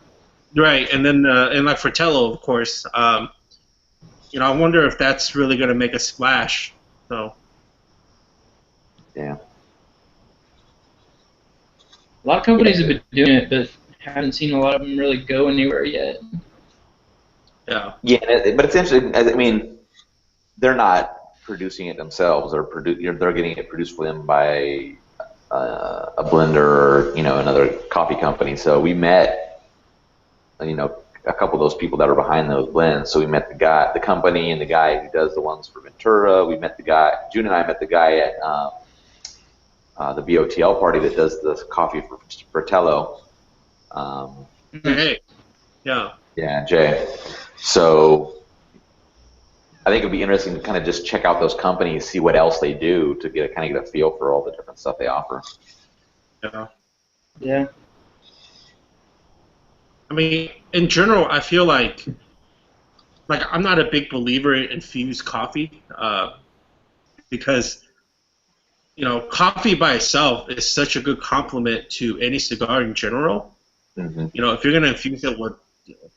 Right, and then and like Fratello, of course. I wonder if that's really going to make a splash. So Yeah. A lot of companies have been doing it, but haven't seen a lot of them really go anywhere yet. Yeah. Yeah, but it's interesting. I mean, they're not producing it themselves. They're getting it produced for them by a blender or another coffee company. So we met a couple of those people that are behind those blends. So we met the company, and the guy who does the ones for Ventura. We met the guy. June and I met the guy at the BOTL party that does the coffee for Fratello. Hey. Yeah. Yeah, Jay. So I think it'd be interesting to kind of just check out those companies, see what else they do to get a feel for all the different stuff they offer. Yeah. Yeah. I mean, in general, I feel like I'm not a big believer in infused coffee because coffee by itself is such a good complement to any cigar in general. Mm-hmm. If you're gonna infuse it with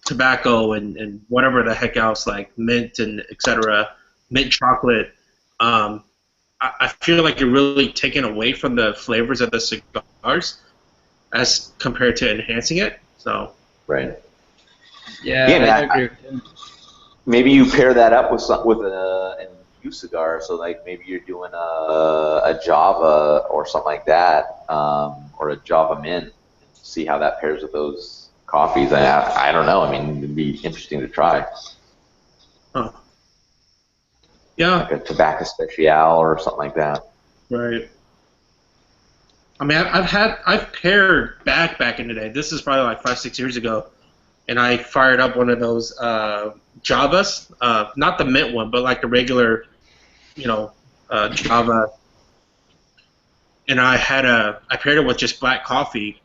tobacco and whatever the heck else, like mint and etc., mint chocolate, I feel like you're really taking away from the flavors of the cigars as compared to enhancing it. So. Right. Yeah, Yeah, I agree with him. Maybe you pair that up with an infused cigar. So like maybe you're doing a Java or something like that, or a Java mint. See how that pairs with those coffees. I don't know. I mean, it'd be interesting to try. Huh. Yeah. Like a tobacco special or something like that. Right. I mean, I've paired back in the day. This is probably like 5-6 years ago, and I fired up one of those Javas, not the mint one, but like the regular, Java. And I paired it with just black coffee.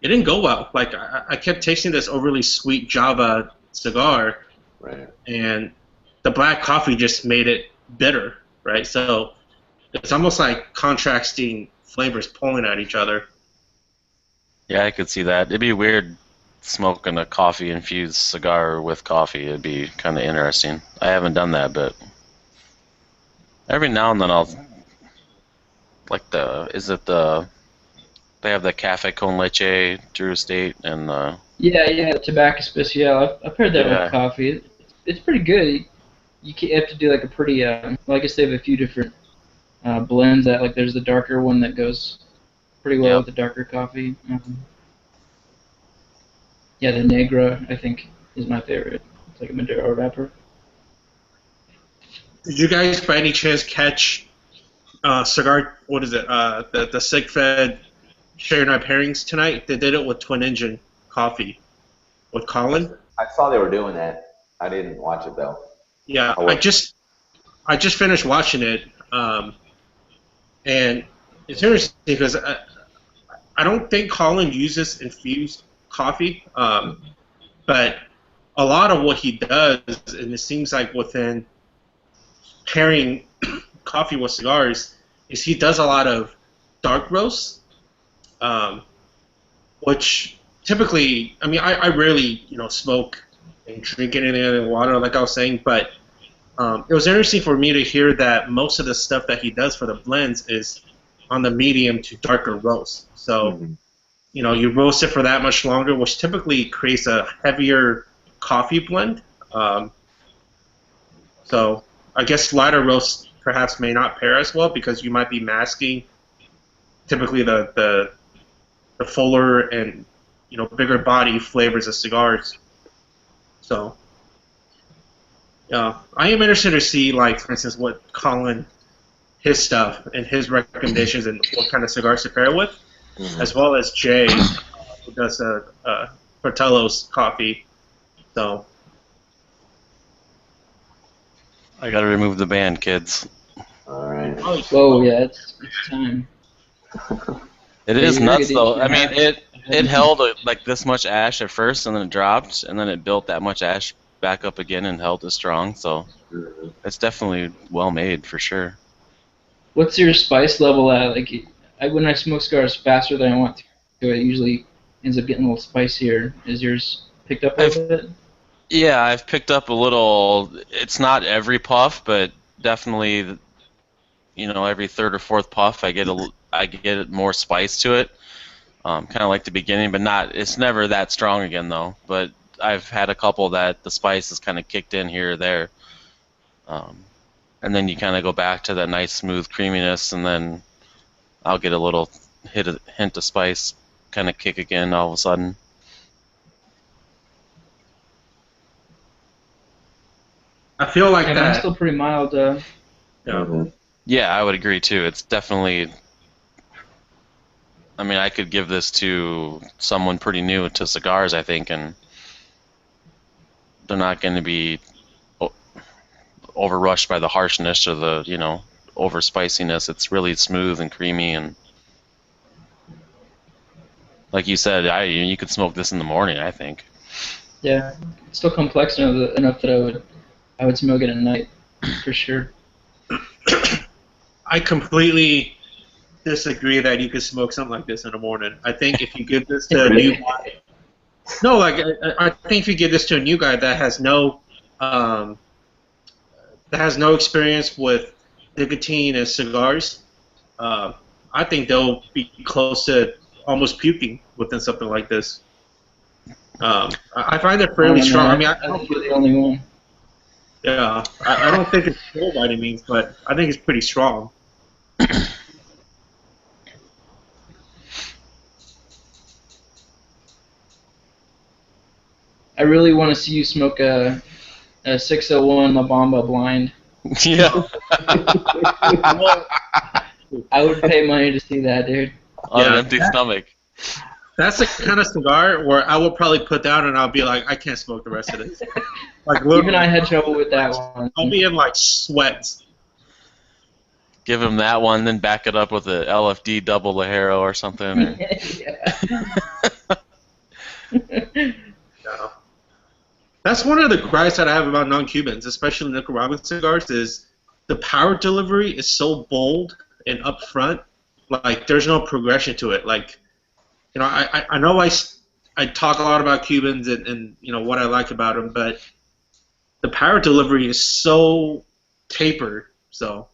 It didn't go well. Like I kept tasting this overly sweet Java cigar, Right. and the black coffee just made it bitter, right? So it's almost like contrasting flavors pulling at each other. Yeah, I could see that. It'd be weird smoking a coffee-infused cigar with coffee. It'd be kind of interesting. I haven't done that, but every now and then I'll they have the Cafe Con Leche, Drew Estate, and Yeah, tobacco special. I've heard that Yeah. with coffee. It's pretty good. You have to do like a pretty. Well, I guess they have a few different blends. That like there's the darker one that goes pretty well Yep. with the darker coffee. Yeah, the Negra I think is my favorite. It's like a Maduro wrapper. Did you guys by any chance catch cigar? What is it? The Sigfed Sherry Night pairings tonight. They did it with Twin Engine coffee with Colin. I saw they were doing that. I didn't watch it though. Yeah, Oh, I just finished watching it, and it's interesting because I don't think Colin uses infused coffee, but a lot of what he does, and it seems like within pairing coffee with cigars, is he does a lot of dark roasts, which typically, I mean, I rarely, smoke and drink anything other than water, like I was saying, but it was interesting for me to hear that most of the stuff that he does for the blends is on the medium to darker roast. So, Mhm. You roast it for that much longer, which typically creates a heavier coffee blend. So I guess lighter roasts perhaps may not pair as well because you might be masking typically the fuller and bigger body flavors of cigars. So yeah, I am interested to see, like, for instance, what Colin, his stuff and his recommendations and what kind of cigars to pair with, as well as Jay, who does Fratello's coffee. So I gotta remove the band, kids. All right. Whoa, yeah, it's time. It Yeah, is you're nuts good. though. I mean, it Yeah. held like this much ash at first, and then it dropped, and then it built that much ash back up again and held it strong. So Mhm. it's definitely well made for sure. What's your spice level at? Like, when I smoke cigars faster than I want to, it usually ends up getting a little spicier. Is yours picked up a little bit? Yeah, I've picked up a little. It's not every puff, but definitely, every third or fourth puff, I get more spice to it. kind of like the beginning, but not. It's never that strong again though. But I've had a couple that the spice has kind of kicked in here or there, and then you kind of go back to that nice smooth creaminess, and then I'll get a little hint of spice, kind of kick again all of a sudden. I feel like Yeah, that. mine's still pretty mild. Yeah. Mhm. Yeah, I would agree too. It's definitely. I mean, I could give this to someone pretty new to cigars, I think, and they're not going to be overrushed by the harshness or the over spiciness. It's really smooth and creamy, and like you said, you could smoke this in the morning, I think. Yeah, it's still complex enough that I would smoke it at night for sure. I completely disagree that you could smoke something like this in the morning. I think if you give this to a new guy, I think if you give this to a new guy that has no experience with nicotine and cigars, I think they'll be close to almost puking within something like this. I find it fairly strong. I mean, I think you're the only one. Yeah, I don't think it's full by any means, but I think it's pretty strong. I really want to see you smoke a 601 La Bamba blind. Yeah. I would pay money to see that, dude. On an empty stomach. That's the kind of cigar where I will probably put down and I'll be like, I can't smoke the rest of this. Like, even I had trouble with that one. I'll be in like sweats. Give him that one, then back it up with a LFD double Herrera or something. Or... No. That's one of the gripes that I have about non-Cubans, especially Nicaraguan cigars, is the power delivery is so bold and upfront. Like, there's no progression to it. Like, I know I talk a lot about Cubans and what I like about them, but the power delivery is so tapered. So,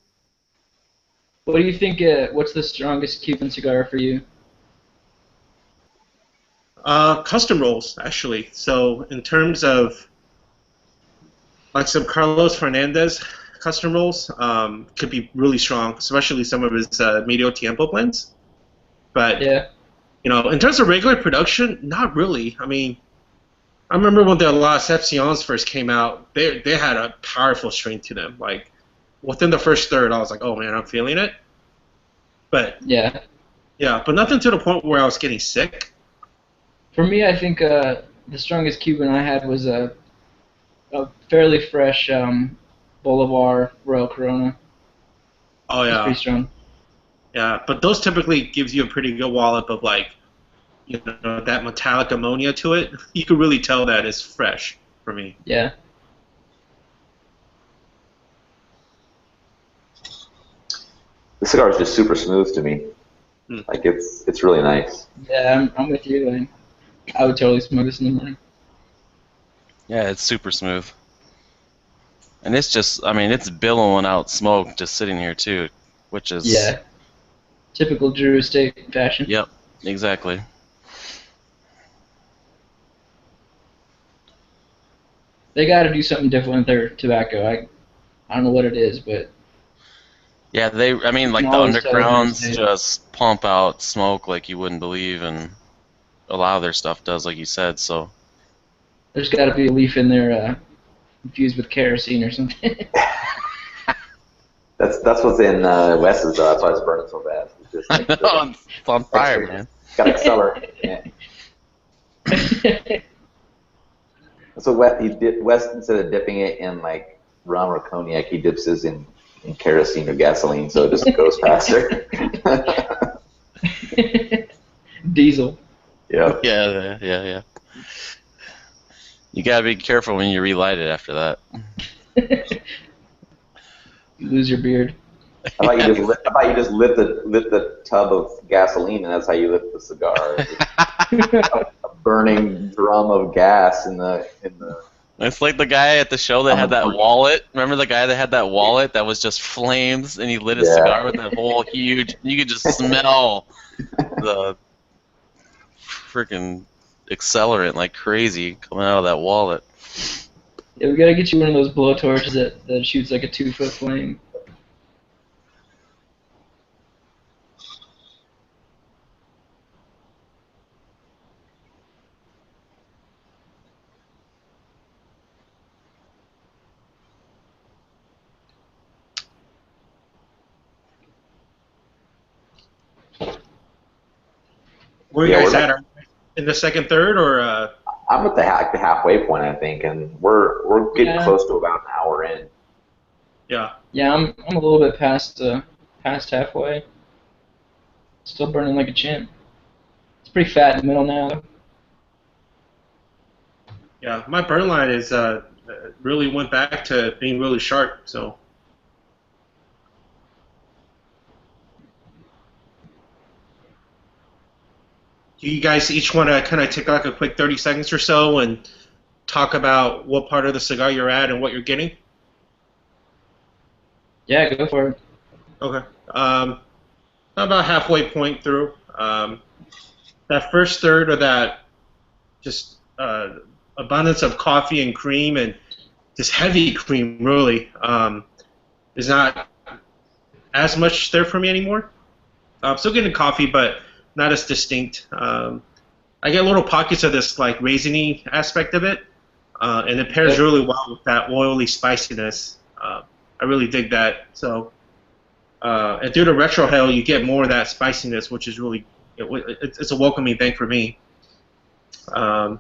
what do you think? What's the strongest Cuban cigar for you? custom rolls actually. So in terms of like some Carlos Fernandez custom rolls, could be really strong, especially some of his Medio Tiempo blends. But Yeah. in terms of regular production, not really. I mean, I remember when the Las Epsions first came out, they had a powerful strength to them. Like, within the first third, I was like, oh man, I'm feeling it. But Yeah. but nothing to the point where I was getting sick. For me, I think the strongest Cuban I had was a fairly fresh Bolivar Royal Corona. Oh It's yeah, pretty strong. yeah. But those typically gives you a pretty good wallop of like, that metallic ammonia to it. You could really tell that it's fresh for me. Yeah. The cigar is just super smooth to me. Like it's really nice. Yeah, I'm with you. Like, I would totally smoke this in the morning. Yeah, it's super smooth. And it's just, I mean, it's billowing out smoke just sitting here too, which is... Yeah. Typical Drew Estate fashion. Yep, exactly. They got to do something different with their tobacco. I don't know what it is, but Yeah, I mean, like You the can always tell undergrounds them, just pump out smoke like you wouldn't believe, and a lot of their stuff does, like you said, so... there's got to be a leaf in there infused with kerosene or something. That's what's in Wes's. That's why it's burning so fast. It's just like, It's on fire, man. It's got accelerate. Yeah. So Wes, instead of dipping it in like rum or cognac, he dips his in kerosene or gasoline, so it just goes faster. Diesel. Yeah. Yeah. You gotta be careful when you relight it after that. You lose your beard. How about you just lit the tub of gasoline, and that's how you lit the cigar. a burning drum of gas in the. It's like the guy at the show that had that wallet. Remember the guy that had that wallet that was just flames, and he lit his cigar with that whole huge. You could just smell the freaking accelerant like crazy coming out of that wallet. Yeah, we gotta get you one of those blowtorches that shoots like a 2-foot flame. Where are you Yeah, guys we're at? Are you in the second, third, or I'm at the halfway point, I think, and we're getting Yeah. close to about an hour in. yeah? Yeah, I'm a little bit past halfway. Still burning like a champ. It's pretty fat in the middle now, though. Yeah, my burn line is really went back to being really sharp. So do you guys each want to kind of take like a quick 30 seconds or so and talk about what part of the cigar you're at and what you're getting? Yeah, go for it. Okay. About halfway point through. That first third of that just abundance of coffee and cream and this heavy cream really is not as much there for me anymore. I'm still getting coffee, but not as distinct. I get little pockets of this like raisiny aspect of it, and it pairs really well with that oily spiciness. I really dig that. So, and through the retrohale, you get more of that spiciness, which is really it's a welcoming thing for me. The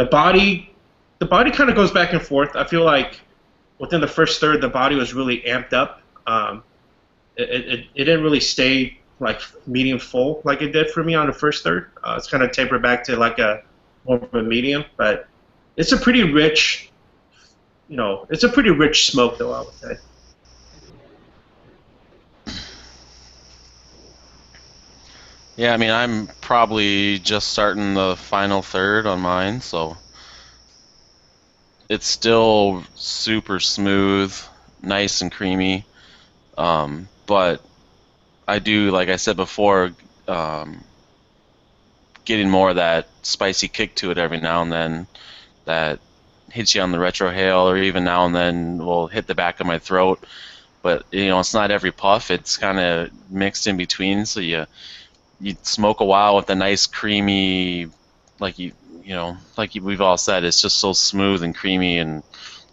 body kind of goes back and forth. I feel like within the first third, the body was really amped up. It didn't really stay like medium full like it did for me on the first third. It's kind of tapered back to like a more of a medium, but it's a pretty rich, it's a pretty rich smoke though, I would say. Yeah, I mean, I'm probably just starting the final third on mine, so it's still super smooth, nice and creamy. But I do, like I said before, getting more of that spicy kick to it every now and then that hits you on the retrohale, or even now and then will hit the back of my throat. But it's not every puff. It's kind of mixed in between, so you smoke a while with a nice creamy, like we've all said, it's just so smooth and creamy and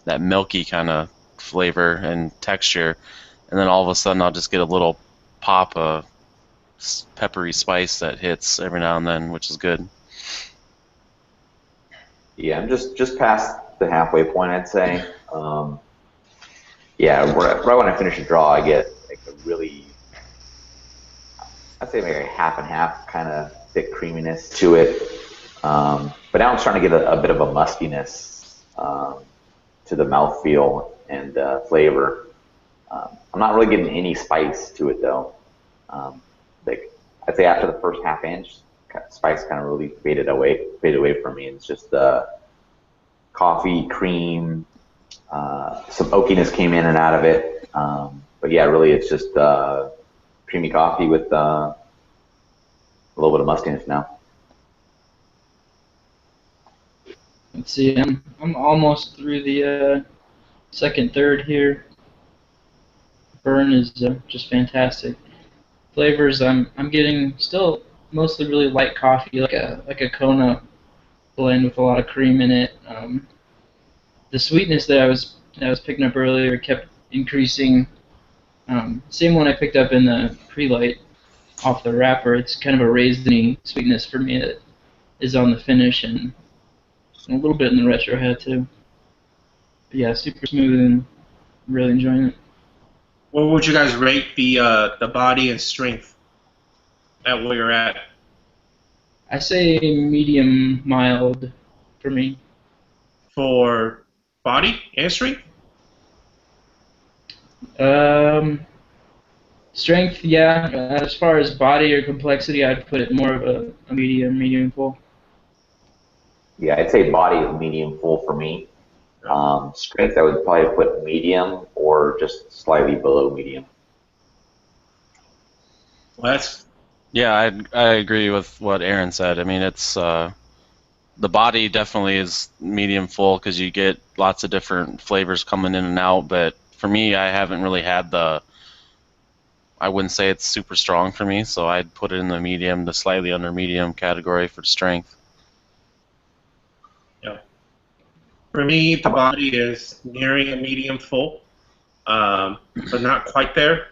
that milky kind of flavor and texture, and then all of a sudden I'll just get a little pop of peppery spice that hits every now and then, which is good. Yeah, I'm just past the halfway point, I'd say. Yeah, right when I finish a draw, I get like a really, I'd say maybe half and half kind of thick creaminess to it. But now I'm starting to get a bit of a mustiness to the mouthfeel and flavor. I'm not really getting any spice to it though. Like I'd say after the first half inch, spice kind of really faded away from me. It's just coffee, cream, some oakiness came in and out of it. But yeah, really it's just creamy coffee with a little bit of mustiness now. Let's see, I'm almost through the second third here. Burn is just fantastic. Flavors, I'm getting still mostly really light coffee, like a Kona blend with a lot of cream in it. The sweetness that I was picking up earlier kept increasing. Same one I picked up in the pre-light off the wrapper. It's kind of a raisiny sweetness for me that is on the finish and a little bit in the retro head too. But yeah, super smooth and really enjoying it. What would you guys rate the body and strength at where you're at? I say medium mild for me. For body and strength? Strength, yeah. As far as body or complexity, I'd put it more of a medium full. Yeah, I'd say body is medium full for me. Strength, I would probably put medium or just slightly below medium. Well, Yeah, I agree with what Aaron said. I mean, it's the body definitely is medium full because you get lots of different flavors coming in and out. But for me, I haven't really had the. I wouldn't say it's super strong for me, so I'd put it in the medium, the slightly under medium category for strength. Yeah. For me, the body is nearing a medium full, but not quite there.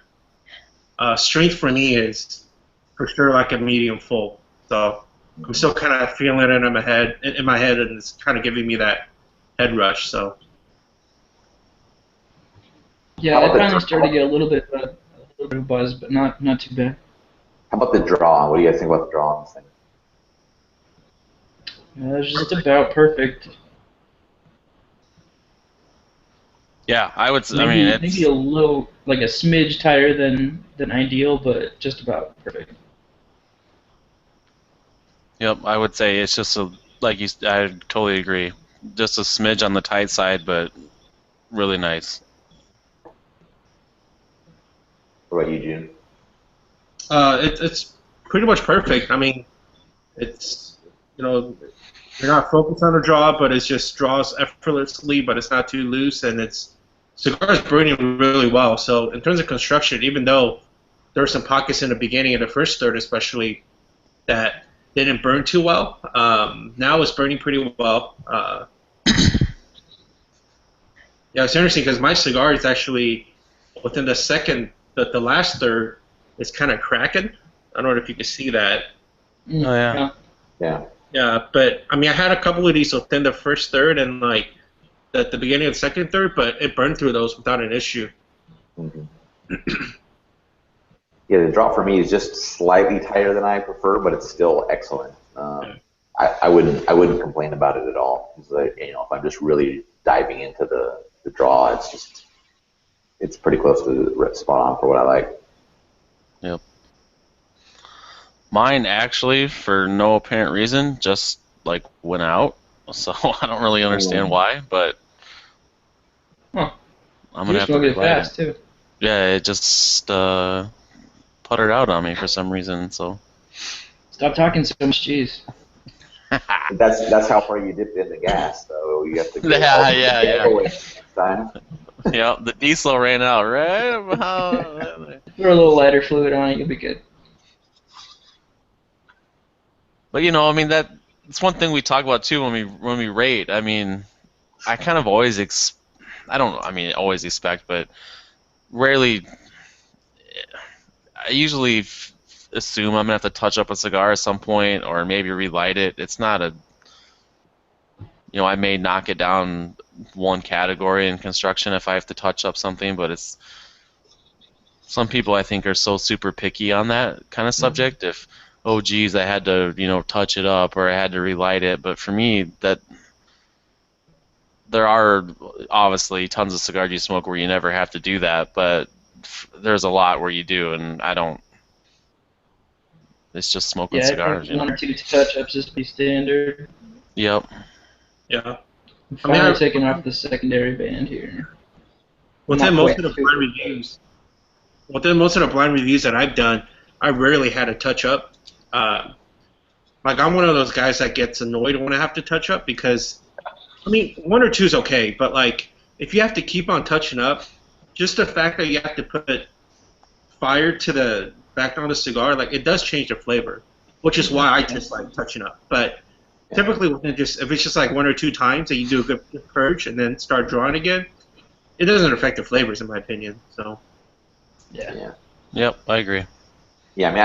Strength for me is for sure like a medium full. So I'm still kind of feeling it in my head, and it's kind of giving me that head rush. So Yeah, I finally started to get a little bit of buzz, but not too bad. How about the draw? What do you guys think about the draw on this thing? It was just about perfect. Yeah, I would. Maybe, I mean, it's maybe a little, like a smidge tighter than ideal, but just about perfect. Yep, I would say it's just like you. I totally agree. Just a smidge on the tight side, but really nice. What about you, June? it's pretty much perfect. I mean, it's you're not focused on a draw, but it just draws effortlessly, but it's not too loose, and Cigar is burning really well. So in terms of construction, even though there were some pockets in the beginning of the first third, especially that didn't burn too well, now it's burning pretty well. Yeah, it's interesting because my cigar is actually within the last third, it's kind of cracking. I don't know if you can see that. Oh yeah. Yeah. Yeah, but I mean, I had a couple of these within the first third and like at the beginning of the second third, but it burned through those without an issue. Mm-hmm. Yeah, the draw for me is just slightly tighter than I prefer, but it's still excellent. I wouldn't complain about it at all. It's like, if I'm just really diving into the draw, it's pretty close to the spot on for what I like. Yep. Mine actually, for no apparent reason, just like went out. So I don't really understand why, but Huh. I'm gonna have to it relight fast, too. Yeah, it just puttered out on me for some reason. So Stop talking so much, jeez. That's how far you dipped in the gas, so you have to go yeah. next time. Yeah, the diesel ran out right about. Throw a little lighter fluid on it, you'll be good. But I mean that's one thing we talk about too when we rate. I mean, I kind of always always expect, but rarely. I usually assume I'm gonna have to touch up a cigar at some point, or maybe relight it. It's not I may knock it down one category in construction if I have to touch up something, but it's some people I think are so super picky on that kind of subject. If oh geez, I had to touch it up or I had to relight it, but for me that there are obviously tons of cigars you smoke where you never have to do that, but there's a lot where you do, and I don't. It's just smoking cigars. I think one or two touch-ups is pretty standard. Yep. Yeah. I'm finally taking off the secondary band here. Within most of the blind reviews that I've done, I rarely had to touch up. Like I'm one of those guys that gets annoyed when I have to touch up because, I mean, one or two is okay, but like if you have to keep on touching up, just the fact that you have to put fire to the back on the cigar, like it does change the flavor, which is why I just like touching up. But typically, if it's just like one or two times that you do a good purge and then start drawing again, it doesn't affect the flavors, in my opinion. So. Yeah. Yep, I agree. Yeah, I mean,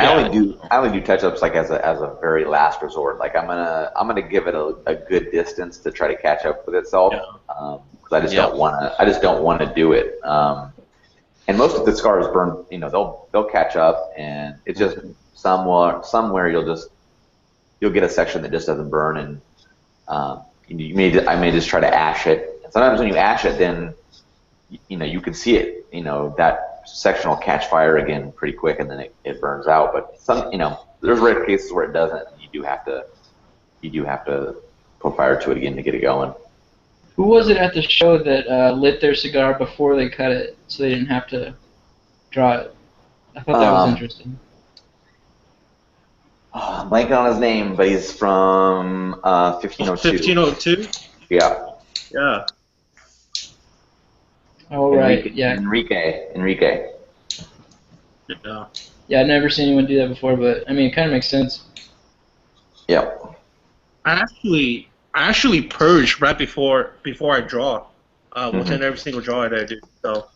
I only do touch-ups like as a very last resort. Like I'm gonna give it a good distance to try to catch up with itself, because I just don't want to do it. And most of the cigars burn, they'll catch up, and it's just somewhere you'll get a section that just doesn't burn, and I may just try to ash it. And sometimes when you ash it, then you can see it, that section will catch fire again pretty quick, and then it burns out. But there's rare cases where it doesn't. And you do have to put fire to it again to get it going. Who was it at the show that lit their cigar before they cut it, so they didn't have to draw it? I thought that was interesting. I'm blanking on his name, but he's from 1502. 1502? Yeah. Yeah. Oh, right. Yeah. Enrique. Yeah. Yeah, I've never seen anyone do that before, but I mean, it kind of makes sense. Yep. I actually purge right before I draw, within every single draw that I do. So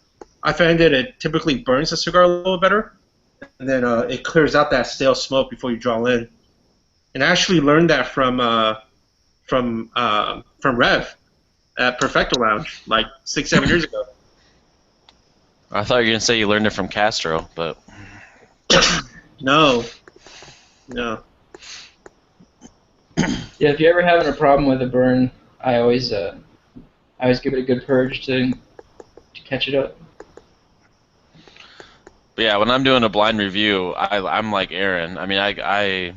I find that it typically burns the cigar a little better, and then it clears out that stale smoke before you draw in. And I actually learned that from Rev at Perfecto Lounge like 6-7 years ago. I thought you were gonna say you learned it from Castro, but No. Yeah, if you're ever having a problem with a burn, I always give it a good purge to catch it up. But yeah, when I'm doing a blind review, I'm like Aaron. I mean, I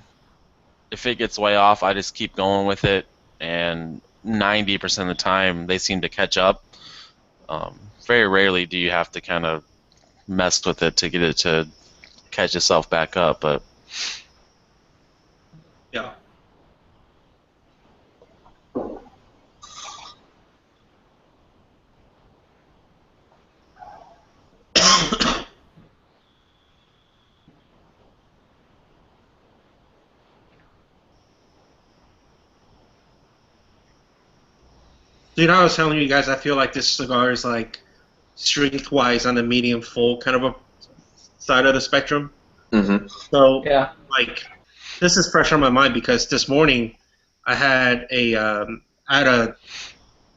if it gets way off, I just keep going with it, and 90% of the time they seem to catch up. Very rarely do you have to kind of mess with it to get it to catch itself back up, but Yeah. Dude, I was telling you guys, I feel like this cigar is like strength-wise on the medium full kind of a side of the spectrum. Mm-hmm. So, Yeah. like, this is fresh on my mind because this morning I had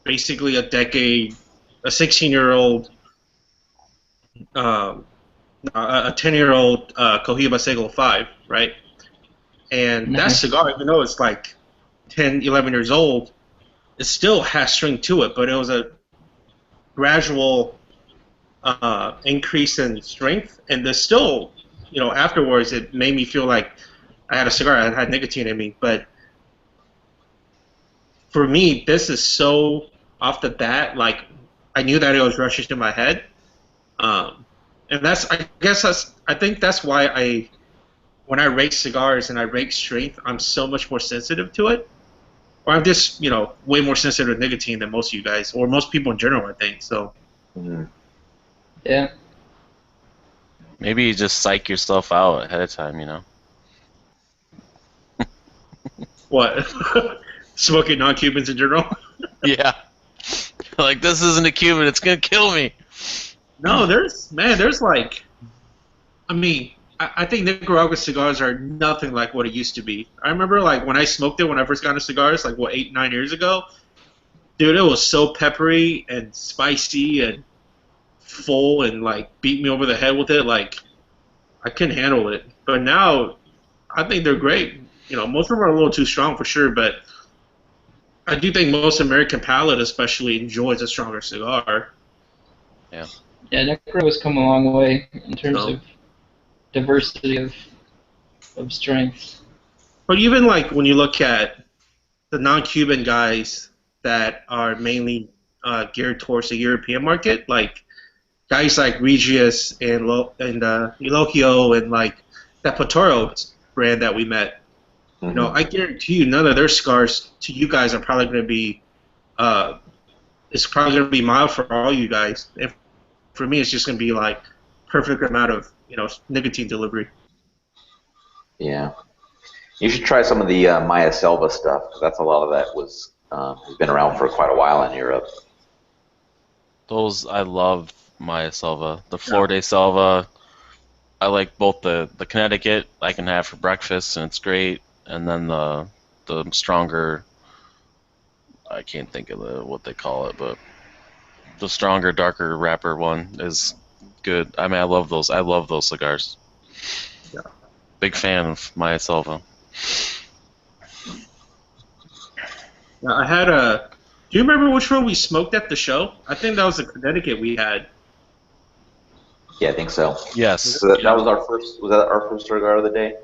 basically a 16-year-old, a 10-year-old Cohiba Segel 5, right? And that Nice. cigar, even though it's like 10, 11 years old, it still has strength to it, but it was a gradual increase in strength, and there's still, afterwards it made me feel like I had a cigar, I had nicotine in me, but for me, this is so off the bat, like, I knew that it was rushing to my head, and I think that's why when I rate cigars and I rate strength, I'm so much more sensitive to it, or I'm just, way more sensitive to nicotine than most of you guys, or most people in general, I think, so. Mm-hmm. Yeah. maybe you just psych yourself out ahead of time, What? Smoking non-Cubans in general? Yeah. Like, this isn't a Cuban, it's gonna kill me. No, there's like, I mean, I think Nicaraguan cigars are nothing like what it used to be. I remember, like, when I smoked it when I first got into cigars, like, 8-9 years ago, dude, it was so peppery and spicy and full and, like, beat me over the head with it. Like, I couldn't handle it. But now, I think they're great. Most of them are a little too strong for sure, but I do think most American palate especially enjoys a stronger cigar. Yeah. Yeah, Nicaragua's come a long way in terms So. of diversity of strengths. But even, like, when you look at the non-Cuban guys that are mainly geared towards the European market, like guys like Regius and Eloquio and, like, that Potoro brand that we met. Mm-hmm. I guarantee you none of their cigars to you guys are probably going to be it's probably going to be mild for all you guys. And for me, it's just going to be like perfect amount of nicotine delivery. Yeah. You should try some of the Maya Selva stuff. That's a lot of that has been around for quite a while in Europe. Those, I love Maya Selva. The Flor de Selva, I like both the Connecticut I can have for breakfast, and it's great, and then the stronger, I can't think of what they call it, but the stronger, darker wrapper one is good. I mean, I love those cigars. Yeah. Big fan of Maya Selva. Now, I had a. Do you remember which one we smoked at the show? I think that was the Connecticut we had. Yeah, I think so. Yes. So that was our first. Was that our first cigar of the day?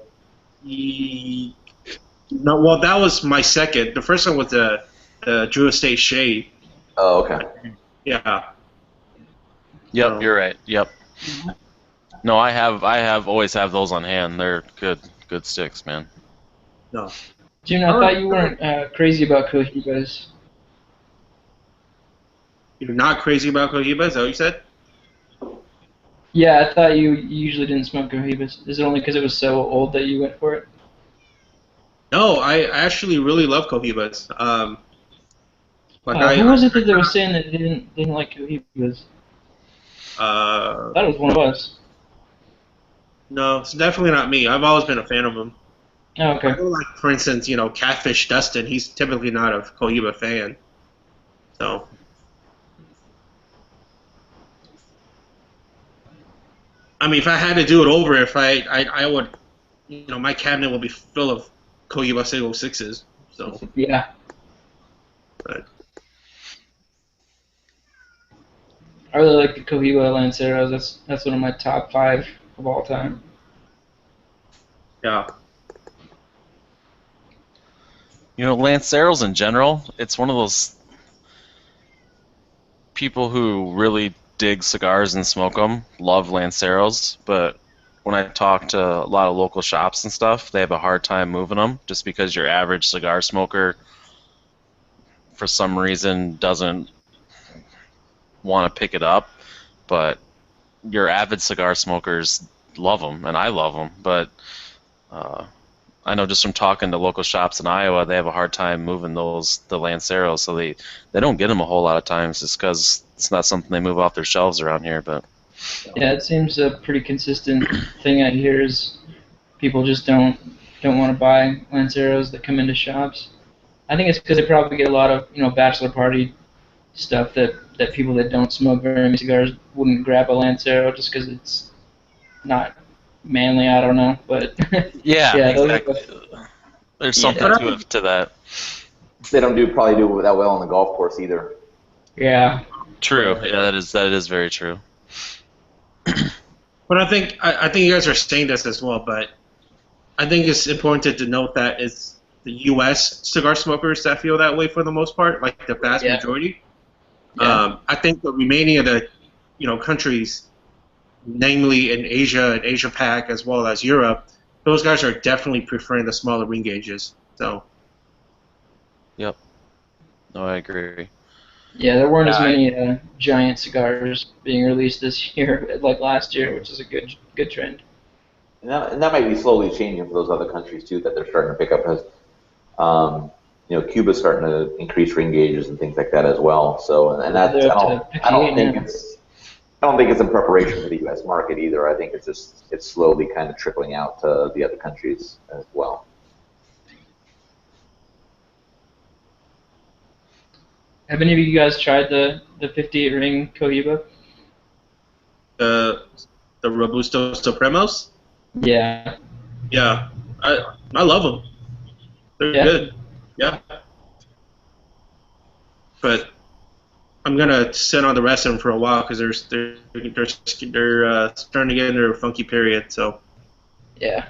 No, well, that was my second. The first one was the Drew Estate Shade. Oh, okay. Yeah. Yep, you're right. Yep. No, I have always have those on hand. They're good sticks, man. No. June, I thought you weren't crazy about Cohibas. You're not crazy about Cohiba, is that what you said? Yeah, I thought you usually didn't smoke Cohibas. Is it only because it was so old that you went for it? No, I actually really love Cohibas. Who was it that was saying that they didn't like Cohibas? Uh, That was one of us. no, it's definitely not me. I've always been a fan of them. Oh, okay. I know, like, for instance, Catfish Dustin, he's typically not a Cohiba fan. So, I mean, if I had to do it over, if I would, my cabinet would be full of Cohiba 606s. So, Yeah. but, I really like the Cohiba Lanceros. That's one of my top 5 of all time. yeah. Lanceros in general, it's one of those people who really dig cigars and smoke them, love Lanceros, but when I talk to a lot of local shops and stuff, they have a hard time moving them just because your average cigar smoker, for some reason, doesn't want to pick it up. But your avid cigar smokers love them, and I love them. But I know just from talking to local shops in Iowa, they have a hard time moving the Lanceros, so they don't get them a whole lot of times just because it's not something they move off their shelves around here. But Yeah, it seems a pretty consistent thing I hear is people just don't want to buy Lanceros that come into shops. I think it's because they probably get a lot of bachelor party stuff that people that don't smoke very many cigars wouldn't grab a Lancero just because it's not manly. I don't know, but yeah, yeah, exactly. There's something to that. They don't probably do that well on the golf course either. Yeah. True. Yeah, that is very true. But I think you guys are saying this as well, but I think it's important to note that it's the U.S. cigar smokers that feel that way for the most part, like the vast majority. Yeah. I think the remaining of the countries, namely in Asia and Asia Pac as well as Europe, those guys are definitely preferring the smaller ring gauges. So. Yep. No, I agree. Yeah, there weren't as many giant cigars being released this year like last year, which is a good trend. And that might be slowly changing for those other countries too, that they're starting to pick up because Cuba's starting to increase ring gauges and things like that as well. So, and that's I don't think it's in preparation for the U.S. market either. I think it's slowly kind of trickling out to the other countries as well. Have any of you guys tried the 58 ring Cohiba? The Robusto Supremos? Yeah. Yeah. I love them. They're good. Yeah. But I'm gonna sit on the rest of them for a while because they're starting to get into their funky period. So. Yeah.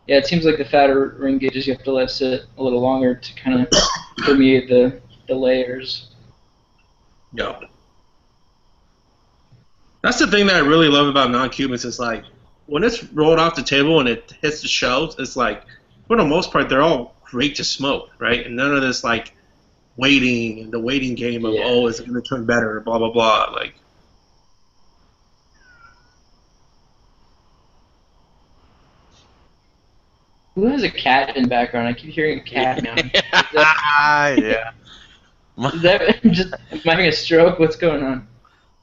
Yeah, it seems like the fatter ring gauges you have to let sit a little longer to kind of permeate the layers. Yeah. That's the thing that I really love about non-Cubans is like when it's rolled off the table and it hits the shelves, it's like for the most part they're all great to smoke, right? And none of this like waiting and the waiting game of is it going to turn better, blah blah blah. Like. Who has a cat in the background? I keep hearing a cat now. Yeah. Is that just am I having a stroke? What's going on?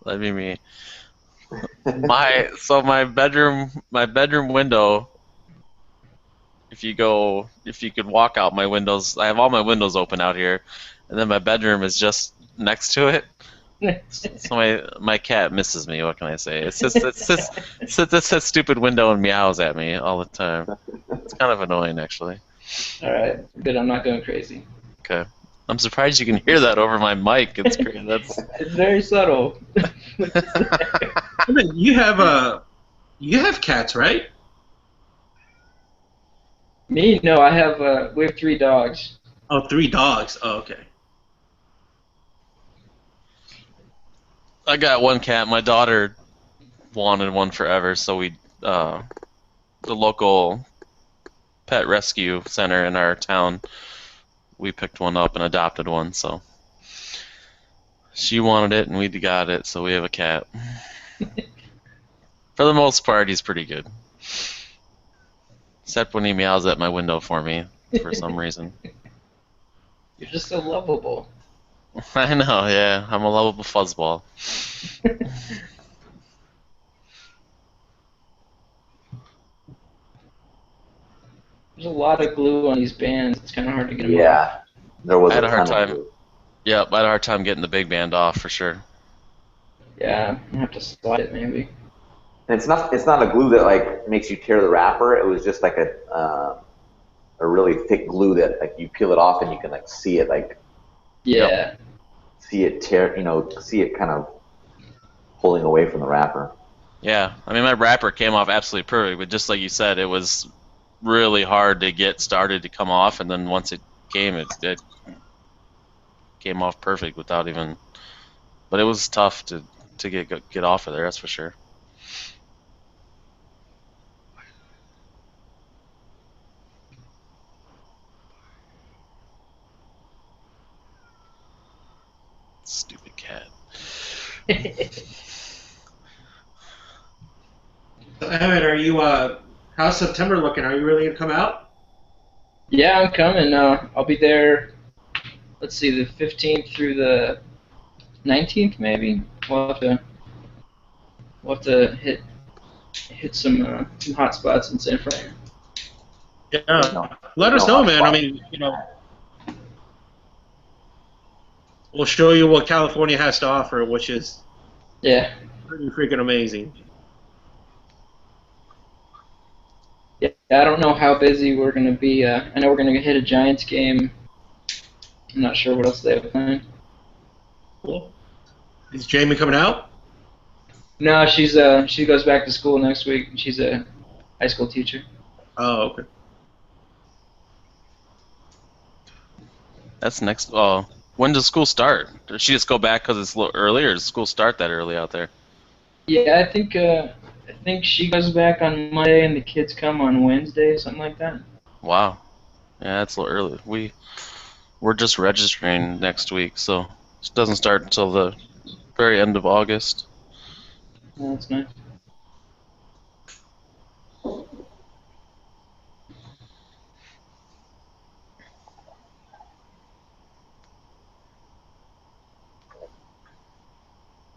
Let me. My bedroom window. If you could walk out my windows, I have all my windows open out here, and then my bedroom is just next to it. So my cat misses me. What can I say? It sits at that stupid window and meows at me all the time. It's kind of annoying, actually. All right, good. I'm not going crazy. Okay. I'm surprised you can hear that over my mic. It's great. It's very subtle. I mean, you have cats, right? Me? No, we have 3 dogs. Oh, 3 dogs. Oh, okay. I got 1 cat. My daughter wanted one forever, so the local pet rescue center in our town. We picked one up and adopted one, so she wanted it and we got it, so we have a cat. For the most part, he's pretty good. Except when he meows at my window for me for some reason. You're just so lovable. I know, yeah. I'm a lovable fuzzball. There's a lot of glue on these bands. It's kind of hard to get them off. Yeah, there was I had a hard ton of time. glue. Yep, I had a hard time getting the big band off for sure. Yeah, I have to slide it maybe. And it's not a glue that like makes you tear the wrapper. It was just like a really thick glue that like you peel it off and you can like see it like Yeah. see it tear, see it kind of pulling away from the wrapper. Yeah, I mean my wrapper came off absolutely perfect, but just like you said, it was really hard to get started to come off, and then once it came, it came off perfect without even. But it was tough to get off of there, that's for sure. Stupid cat. So, Emmett, are you? How's September looking? Are you really gonna come out? Yeah, I'm coming. I'll be there. Let's see, the 15th through the 19th, maybe. We'll have to hit some hot spots in San Fran. Yeah. Let us know, man. I mean, we'll show you what California has to offer, which is Yeah. pretty freaking amazing. Yeah, I don't know how busy we're gonna be. I know we're gonna hit a Giants game. I'm not sure what else they have planned. Cool. Is Jamie coming out? No, she goes back to school next week. She's a high school teacher. Oh, okay. That's next. Oh, when does school start? Does she just go back because it's a little early, or does school start that early out there? Yeah, I think she goes back on Monday and the kids come on Wednesday, something like that. Wow. Yeah, that's a little early. We're just registering next week, so it doesn't start until the very end of August. Oh, that's nice.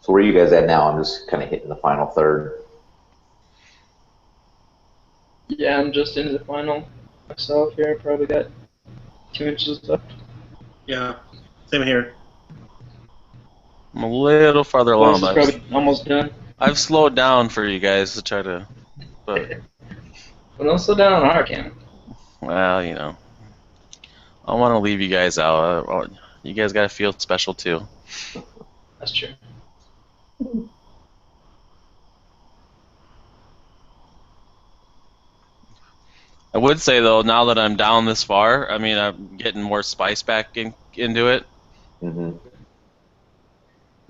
So where are you guys at now? I'm just kind of hitting the final third. Yeah, I'm just into the final myself here. Probably got 2 inches left. Yeah. Same here. I'm a little farther This along, is but probably almost done. I've slowed down for you guys to try to. But But don't slow down on our camp. well, I want to leave you guys out. You guys gotta feel special too. That's true. I would say though, now that I'm down this far, I mean, I'm getting more spice back into it. Mm-hmm.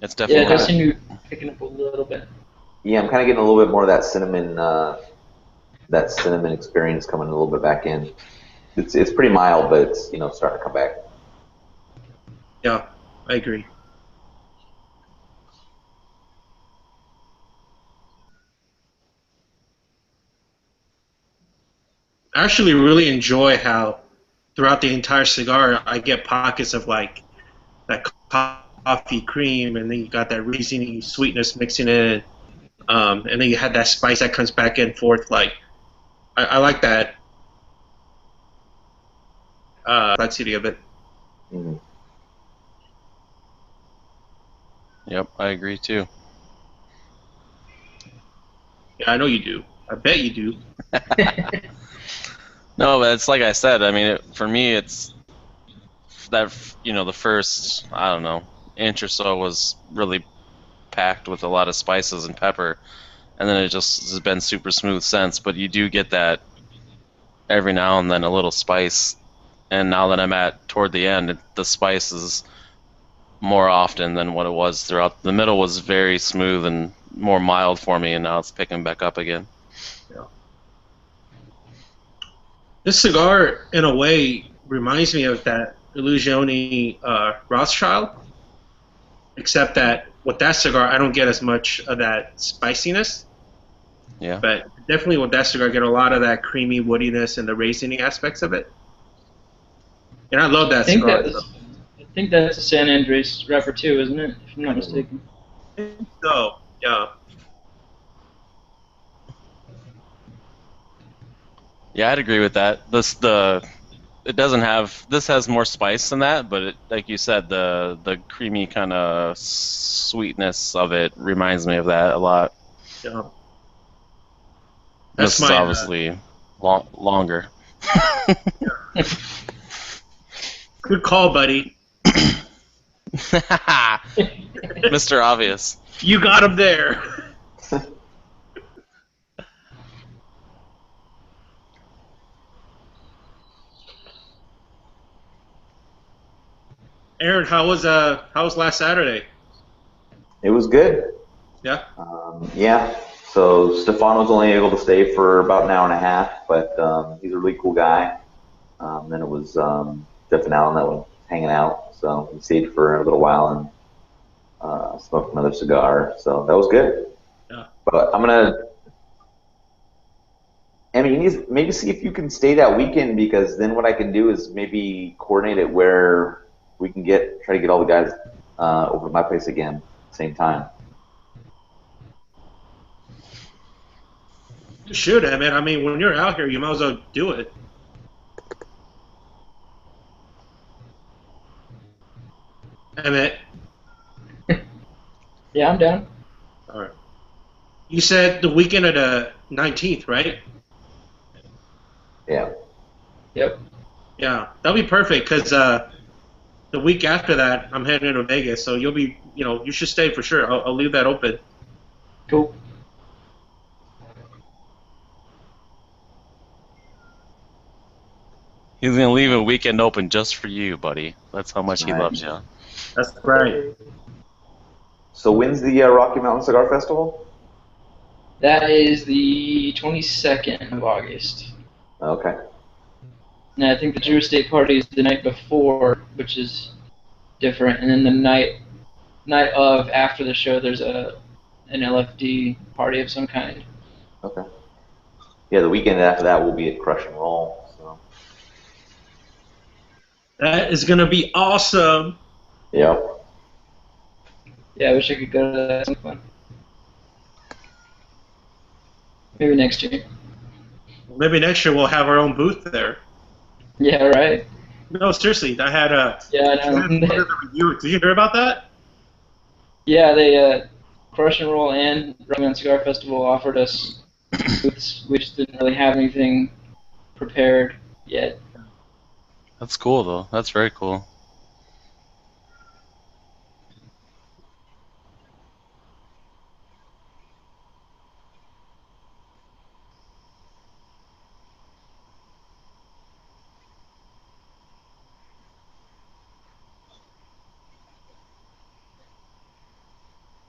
It's Yeah, definitely. it does seem to be picking up a little bit. Yeah, I'm kind of getting a little bit more of that cinnamon experience coming a little bit back in. It's pretty mild, but it's starting to come back. Yeah, I agree. I actually really enjoy how throughout the entire cigar I get pockets of like that coffee cream, and then you got that Riesling sweetness mixing in, and then you had that spice that comes back and forth. Like I like that complexity of it. Mm-hmm. Yep, I agree too. Yeah, I know you do. I bet you do. No, but it's like I said. I mean, for me, it's that the first I don't know inch or so was really packed with a lot of spices and pepper, and then it just has been super smooth since. But you do get that every now and then a little spice, and now that I'm toward the end, the spice is more often than what it was throughout. The middle was very smooth and more mild for me, and now it's picking back up again. Yeah. This cigar, in a way, reminds me of that Illusione Rothschild, except that with that cigar, I don't get as much of that spiciness. Yeah. But definitely with that cigar, I get a lot of that creamy woodiness and the raisiny aspects of it. And I love that cigar. I think that's a San Andres wrapper too, isn't it? If I'm not mistaken. So, yeah. Yeah, I'd agree with that. It doesn't have, this has more spice than that, but like you said, the creamy kind of sweetness of it reminds me of that a lot. Yeah. This is obviously longer. Good call, buddy. Mr. Obvious. You got him there. Aaron, how was last Saturday? It was good. Yeah. Yeah. So Stefano's only able to stay for about an hour and a half, but he's a really cool guy. Then it was Jeff and Alan that was hanging out, so we stayed for a little while and smoked another cigar. So that was good. Yeah. But Emmy, you need to maybe see if you can stay that weekend, because then what I can do is maybe coordinate it where we can try to get all the guys over to my place again at the same time. Shoot, man. I mean, when you're out here, you might as well do it. Emmett. Yeah, I'm down. All right. You said the weekend of the 19th, right? Yeah. Yep. Yeah, that'll be perfect, because the week after that, I'm heading to Vegas, so you should stay for sure. I'll leave that open. Cool. He's gonna leave a weekend open just for you, buddy. That's how much he loves you. That's right. So when's the Rocky Mountain Cigar Festival? That is the 22nd of August. Okay. And I think the Drew Estate party is the night before, which is different. And then the night of after the show, there's an LFD party of some kind. Okay. Yeah, the weekend after that will be at Crush and Roll. So. That is going to be awesome. Yeah. Yeah, I wish I could go to that. Some fun. Maybe next year. Maybe next year we'll have our own booth there. Yeah, right. No, seriously, I had a. Yeah, I know. Did you hear about that? Yeah, they Crush and Roll and Rocky Mountain Cigar Festival offered us booths. We just didn't really have anything prepared yet. That's cool, though. That's very cool.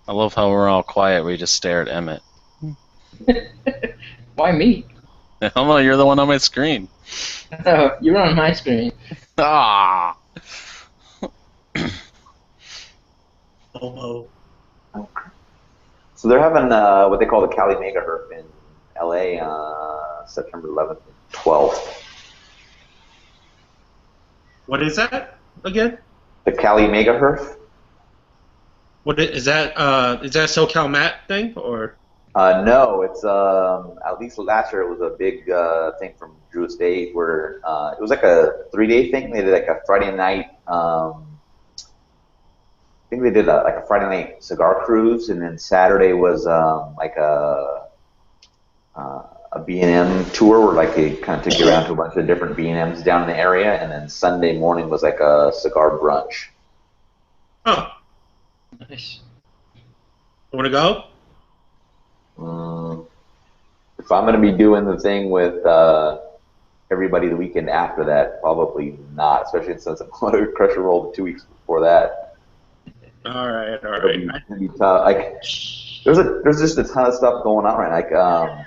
I love how we're all quiet. We just stare at Emmett. Why me? I don't know. You're the one on my screen. Oh, you're on my screen. Ah. Oh. So they're having what they call the Cali Mega Herp in LA September 11th and 12th. What is that again? The Cali Mega Herp? What is that? Is that SoCal Matt thing or? No, it's at least last year it was a big thing from Drew Estate where it was like a 3-day thing. They did like a Friday night. I think they did like a Friday night cigar cruise, and then Saturday was like a B&M tour where like they kind of took you around to a bunch of different B&Ms down in the area, and then Sunday morning was like a cigar brunch. Oh. Nice. Want to go? If I'm going to be doing the thing with everybody the weekend after that, probably not, especially since I'm going to Crush and Roll 2 weeks before that. All right. It'll be tough. Like, there's just a ton of stuff going on right now.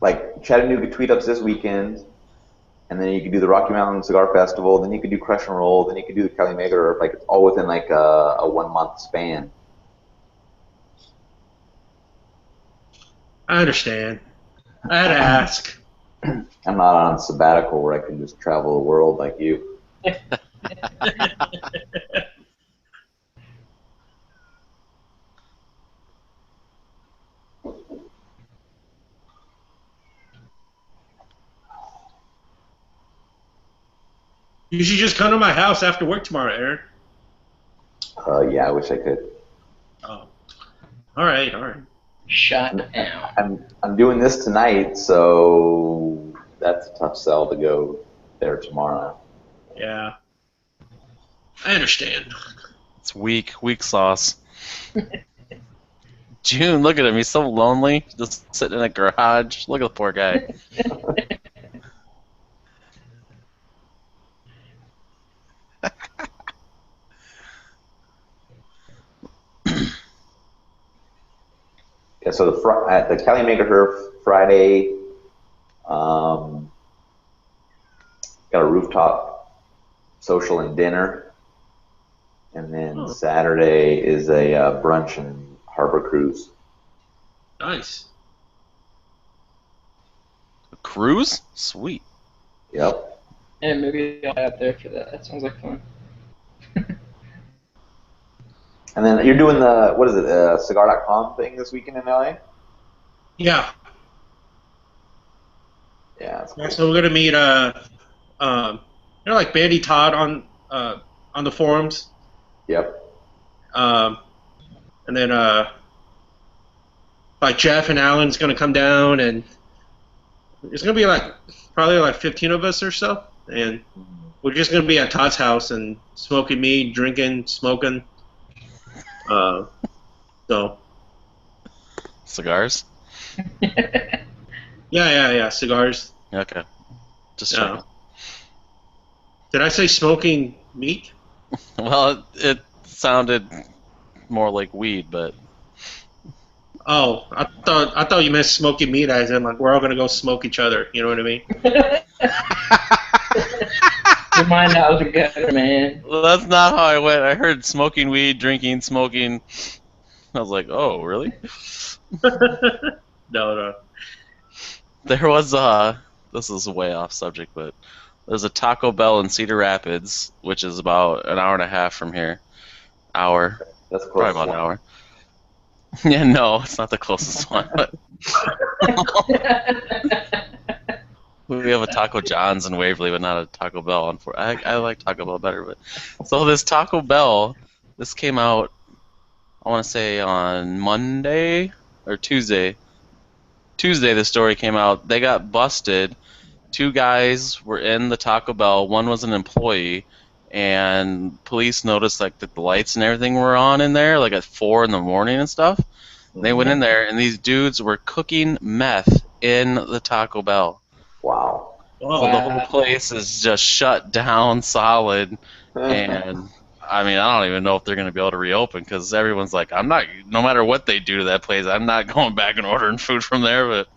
Like Chattanooga Tweet Ups this weekend, and then you could do the Rocky Mountain Cigar Festival, then you could do Crush and Roll, then you could do the Cali Mega Herb, like it's all within like a 1 month span. I understand. I had to ask. I'm not on sabbatical where I can just travel the world like you. You should just come to my house after work tomorrow, Aaron. Yeah, I wish I could. Oh. All right, all right. Shut down. I'm doing this tonight, so that's a tough sell to go there tomorrow. Yeah. I understand. It's weak sauce. June, look at him. He's so lonely, just sitting in a garage. Look at the poor guy. Yeah, so at the Cali Mega Herb Friday, got a rooftop social and dinner, and then Saturday is a brunch and harbor cruise. Nice. A cruise? Sweet. Yep. And maybe I'll head out there for that. That sounds like fun. And then you're doing the, what is it, cigar.com thing this weekend in LA? Yeah. Yeah, that's cool. So we're gonna meet like Bandy Todd on the forums. Yep. And then like Jeff and Alan's gonna come down, and it's gonna be like probably like 15 of us or so, and we're just gonna be at Todd's house and smoking meat, drinking, smoking. So. Cigars? Yeah, cigars. Okay. Just checking. Did I say smoking meat? Well, it sounded more like weed, but Oh, I thought you meant smoking meat as in like we're all gonna go smoke each other. You know what I mean? Your mind out together, man. well, that's not how I went. I heard smoking weed, drinking, smoking. I was like, oh, really? No. There was this is way off subject, but there's a Taco Bell in Cedar Rapids, which is about an hour and a half from here. That's close. Probably about an hour. Yeah, no, it's not the closest one. But we have a Taco John's in Waverly, but not a Taco Bell. I like Taco Bell better. But so this Taco Bell, this came out, I want to say on Monday or Tuesday. Tuesday the story came out. They got busted. 2 guys were in the Taco Bell. One was an employee, and police noticed like that the lights and everything were on in there, like at 4 in the morning and stuff. They went in there, and these dudes were cooking meth in the Taco Bell. Wow. Oh, So the whole place is just shut down solid, and I mean, I don't even know if they're going to be able to reopen because everyone's like, no matter what they do to that place, I'm not going back and ordering food from there, but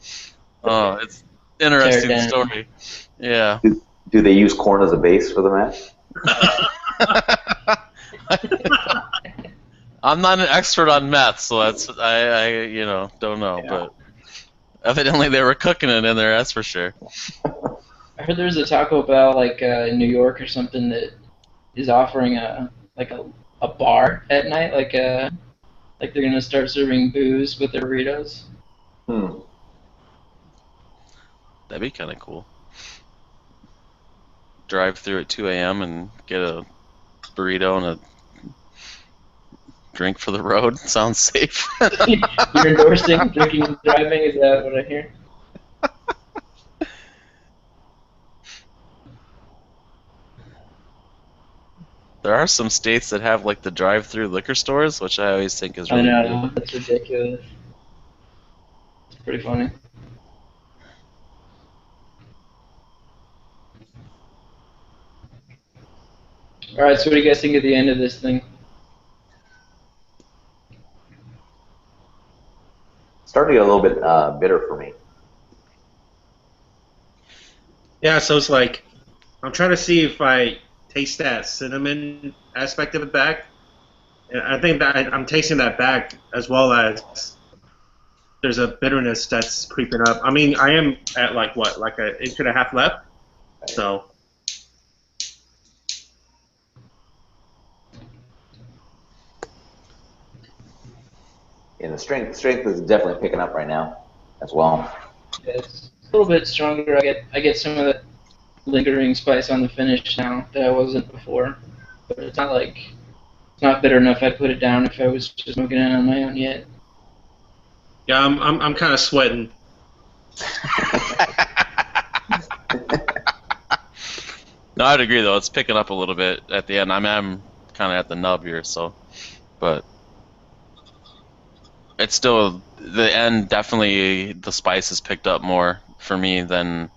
it's an interesting story. Yeah. Do they use corn as a base for the meth? I'm not an expert on meth, so that's I don't know, but evidently they were cooking it in there, that's for sure. I heard there's a Taco Bell like in New York or something that is offering a bar at night, like they're gonna start serving booze with their burritos. That'd be kind of cool. Drive through at 2 a.m. and get a burrito and a drink for the road. Sounds safe. You're endorsing drinking and driving? Is that what I hear? There are some states that have like the drive-through liquor stores, which I always think is really I cool. know, that's ridiculous. It's pretty funny. Alright, so what do you guys think at the end of this thing? Starting to get a little bit bitter for me. Yeah, so it's like I'm trying to see if I taste that cinnamon aspect of it back. And I think that I'm tasting that back as well as there's a bitterness that's creeping up. I mean, I am at like what, like an inch and a half left. So And the strength is definitely picking up right now as well. Yeah, it's a little bit stronger. I get some of that lingering spice on the finish now that I wasn't before. But it's not like it's not bitter enough. I'd put it down if I was just smoking it on my own yet. yeah, I'm kind of sweating. No, I'd agree though. It's picking up a little bit at the end. I'm kind of at the nub here, so, but it's still the end. Definitely, the spice has picked up more for me than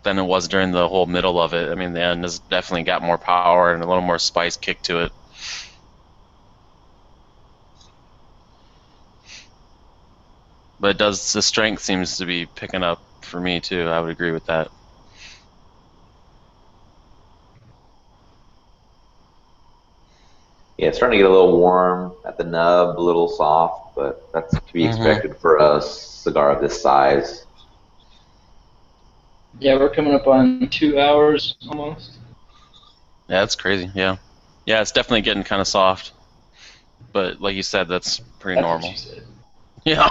it was during the whole middle of it. I mean, the end has definitely got more power and a little more spice kick to it. But it does. The strength seems to be picking up for me too. I would agree with that. Yeah, it's starting to get a little warm at the nub, a little soft, but that's to be expected for a cigar of this size. Yeah, we're coming up on 2 hours almost. Yeah, that's crazy. Yeah, yeah, it's definitely getting kind of soft. But like you said, that's pretty That's what normal. she said. Yeah.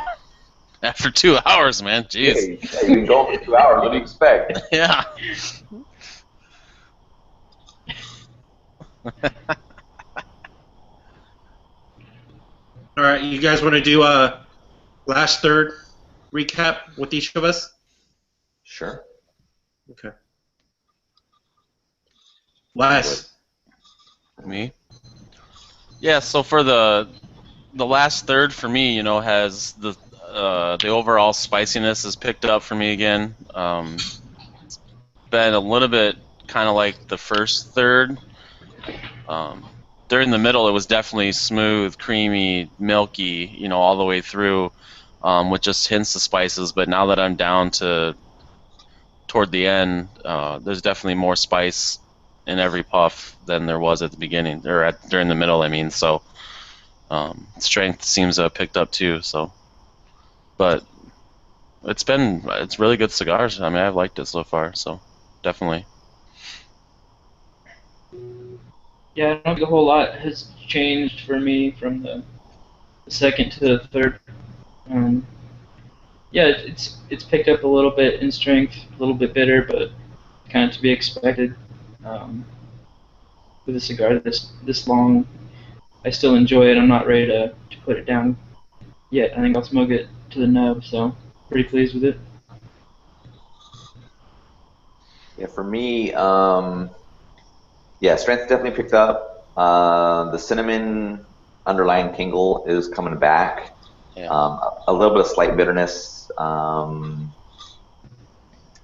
After 2 hours, man. Yeah, Jeez. you've been going for 2 hours. What do you expect? Yeah. All right, you guys want to do a last third recap with each of us? Sure. Okay. Last. Me? Yeah. So for the last third for me, has the overall spiciness has picked up for me again. It's been a little bit kind of like the first third. During the middle, it was definitely smooth, creamy, milky, all the way through, with just hints of spices. But now that I'm down to toward the end, there's definitely more spice in every puff than there was at the beginning, or during the middle, I mean. So strength seems to have picked up too. So, but it's really good cigars. I mean, I've liked it so far. So definitely. Yeah, I don't think a whole lot has changed for me from the second to the third. Um, yeah, it's picked up a little bit in strength, a little bit bitter, but kind of to be expected. Um, with a cigar this long, I still enjoy it. I'm not ready to put it down yet. I think I'll smoke it to the nub, so pretty pleased with it. Yeah, for me, yeah, strength definitely picked up. The cinnamon underlying tingle is coming back. Yeah. A little bit of slight bitterness, but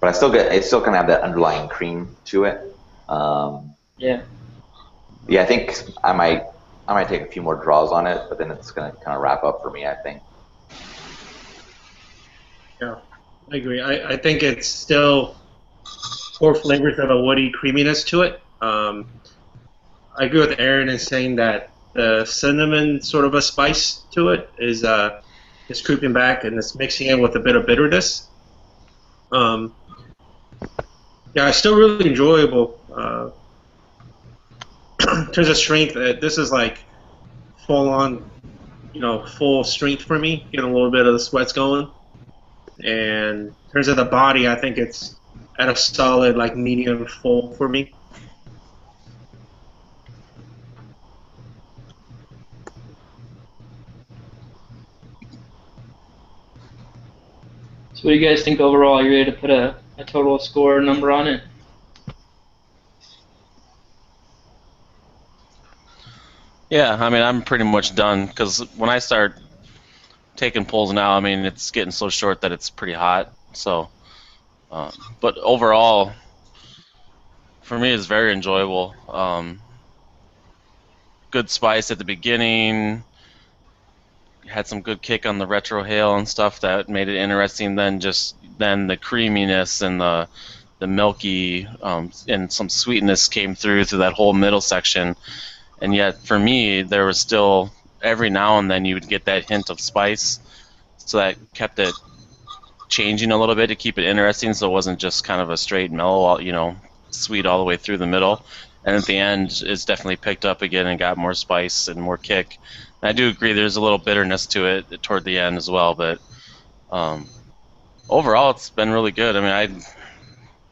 it's still kind of have that underlying cream to it. Yeah. Yeah, I think I might take a few more draws on it, but then it's gonna kind of wrap up for me, I think. Yeah, I agree. I think it's still core flavors of a woody creaminess to it. I agree with Aaron in saying that the cinnamon sort of a spice to it is creeping back and it's mixing in with a bit of bitterness. Yeah, it's still really enjoyable. In terms of strength, this is like full on, full strength for me. Getting a little bit of the sweats going. And in terms of the body, I think it's at a solid like medium full for me. So what do you guys think overall? Are you ready to put a total score number on it? Yeah, I mean, I'm pretty much done because when I start taking pulls now, I mean, it's getting so short that it's pretty hot. So, but overall, for me, it's very enjoyable. Good spice at the beginning, had some good kick on the retrohale and stuff that made it interesting. Then the creaminess and the milky and some sweetness came through that whole middle section. And yet for me, there was still every now and then you would get that hint of spice, so that kept it changing a little bit to keep it interesting, so it wasn't just kind of a straight mellow, sweet all the way through the middle. And at the end, it's definitely picked up again and got more spice and more kick. And I do agree there's a little bitterness to it toward the end as well, but overall it's been really good. I mean,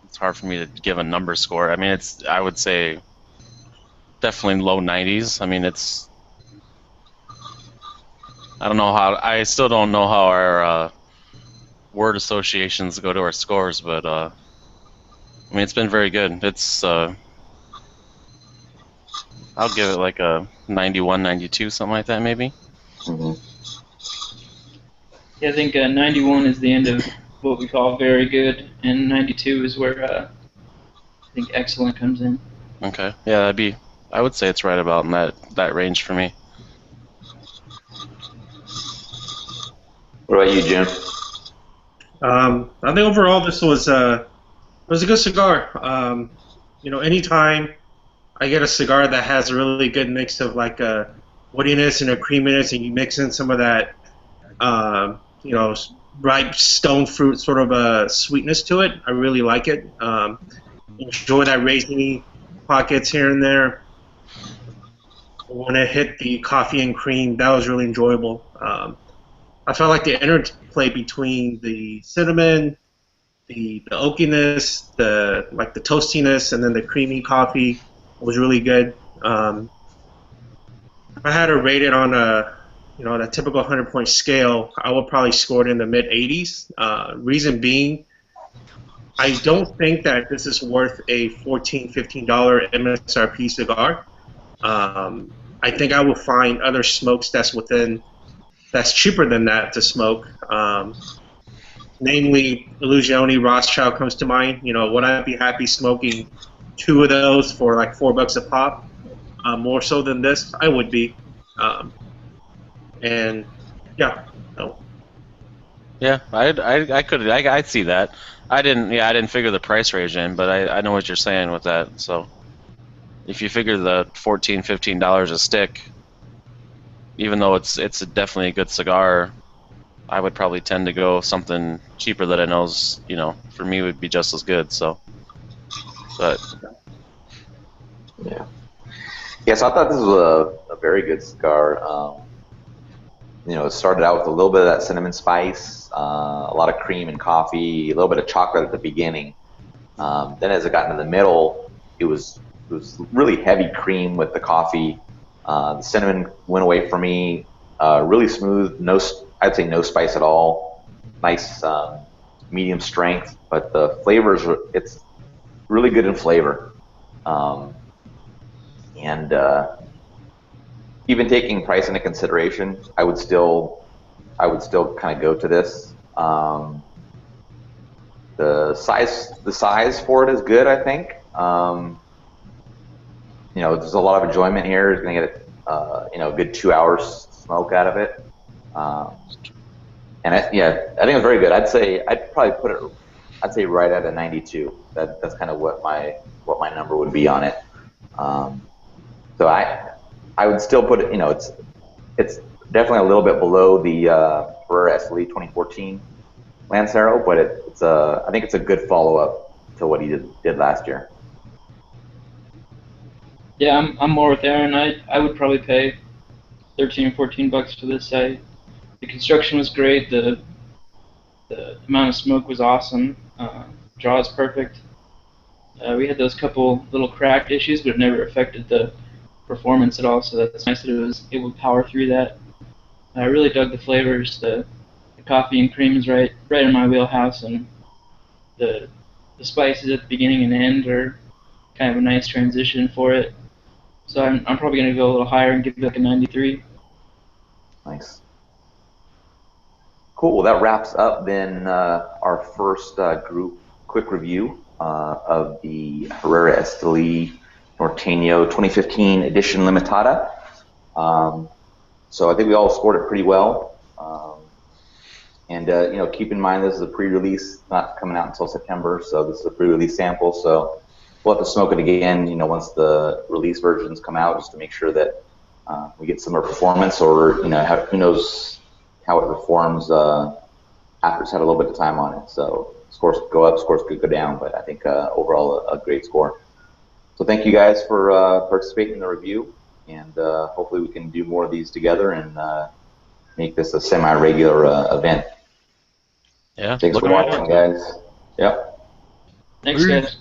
it's hard for me to give a number score. I mean, I would say definitely low 90s. I mean, I still don't know how our word associations go to our scores, but I mean, it's been very good. I'll give it like a 91, 92, something like that, maybe. Mm-hmm. Yeah, I think 91 is the end of what we call very good, and 92 is where I think excellent comes in. Okay, yeah, I would say it's right about in that range for me. What about you, Jim? I think overall this was a good cigar. Anytime I get a cigar that has a really good mix of like a woodiness and a creaminess, and you mix in some of that, ripe stone fruit sort of a sweetness to it, I really like it. Enjoy that raisiny pockets here and there. When it hit the coffee and cream, that was really enjoyable. I felt like the interplay between the cinnamon, the oakiness, the toastiness, and then the creamy coffee was really good. If I had to rate it on that typical 100-point scale, I would probably score it in the mid 80s. Reason being, I don't think that this is worth a $14, $15 MSRP cigar. I think I will find other smokes that's cheaper than that to smoke. Namely, Illusione, Rothschild comes to mind. Would I be happy smoking 2 of those for like $4 a pop? More so than this, I would be. And yeah, no. Yeah, I'd see that. I didn't figure the price range in, but I know what you're saying with that. So if you figure the $14, $15 a stick, even though it's definitely a good cigar, I would probably tend to go something cheaper that I know's, for me would be just as good. So, but Yeah. Yes, I thought this was a very good cigar. It started out with a little bit of that cinnamon spice, a lot of cream and coffee, a little bit of chocolate at the beginning. Then as it got into the middle, it was really heavy cream with the coffee. The cinnamon went away for me. Really smooth, I'd say no spice at all. Nice medium strength, but the flavors, it's really good in flavor. And even taking price into consideration, I would still kind of go to this. The size for it is good, I think. There's a lot of enjoyment here. You're gonna get a good 2 hours smoke out of it. And I think it's very good. I'd probably put it. I'd say right at a 92. That's kind of what my number would be on it. So I would still put it. It's definitely a little bit below the Herrera Esteli 2014 Lancero, but I think it's a good follow up to what he did last year. Yeah, I'm more with Aaron. I would probably pay $13 or $14 for this. The construction was great. The amount of smoke was awesome. Draw is perfect. We had those couple little crack issues, but it never affected the performance at all. So that's nice that it was able to power through that. I really dug the flavors. The coffee and cream is right in my wheelhouse, and the spices at the beginning and end are kind of a nice transition for it. So I'm probably going to go a little higher and give it like a 93. Nice. Cool. Well, that wraps up then our first group quick review of the Herrera Esteli Norteño 2015 edition Limitada. So I think we all scored it pretty well. And keep in mind this is a pre-release, not coming out until September, so this is a pre-release sample. So we'll have to smoke it again, once the release versions come out, just to make sure that we get similar performance, or who knows how it performs after it's had a little bit of time on it. So scores could go up, scores could go down, but I think overall a great score. So thank you guys for participating in the review, and hopefully we can do more of these together and make this a semi-regular event. Yeah. Thanks for watching, guys. Yep. Thanks, guys.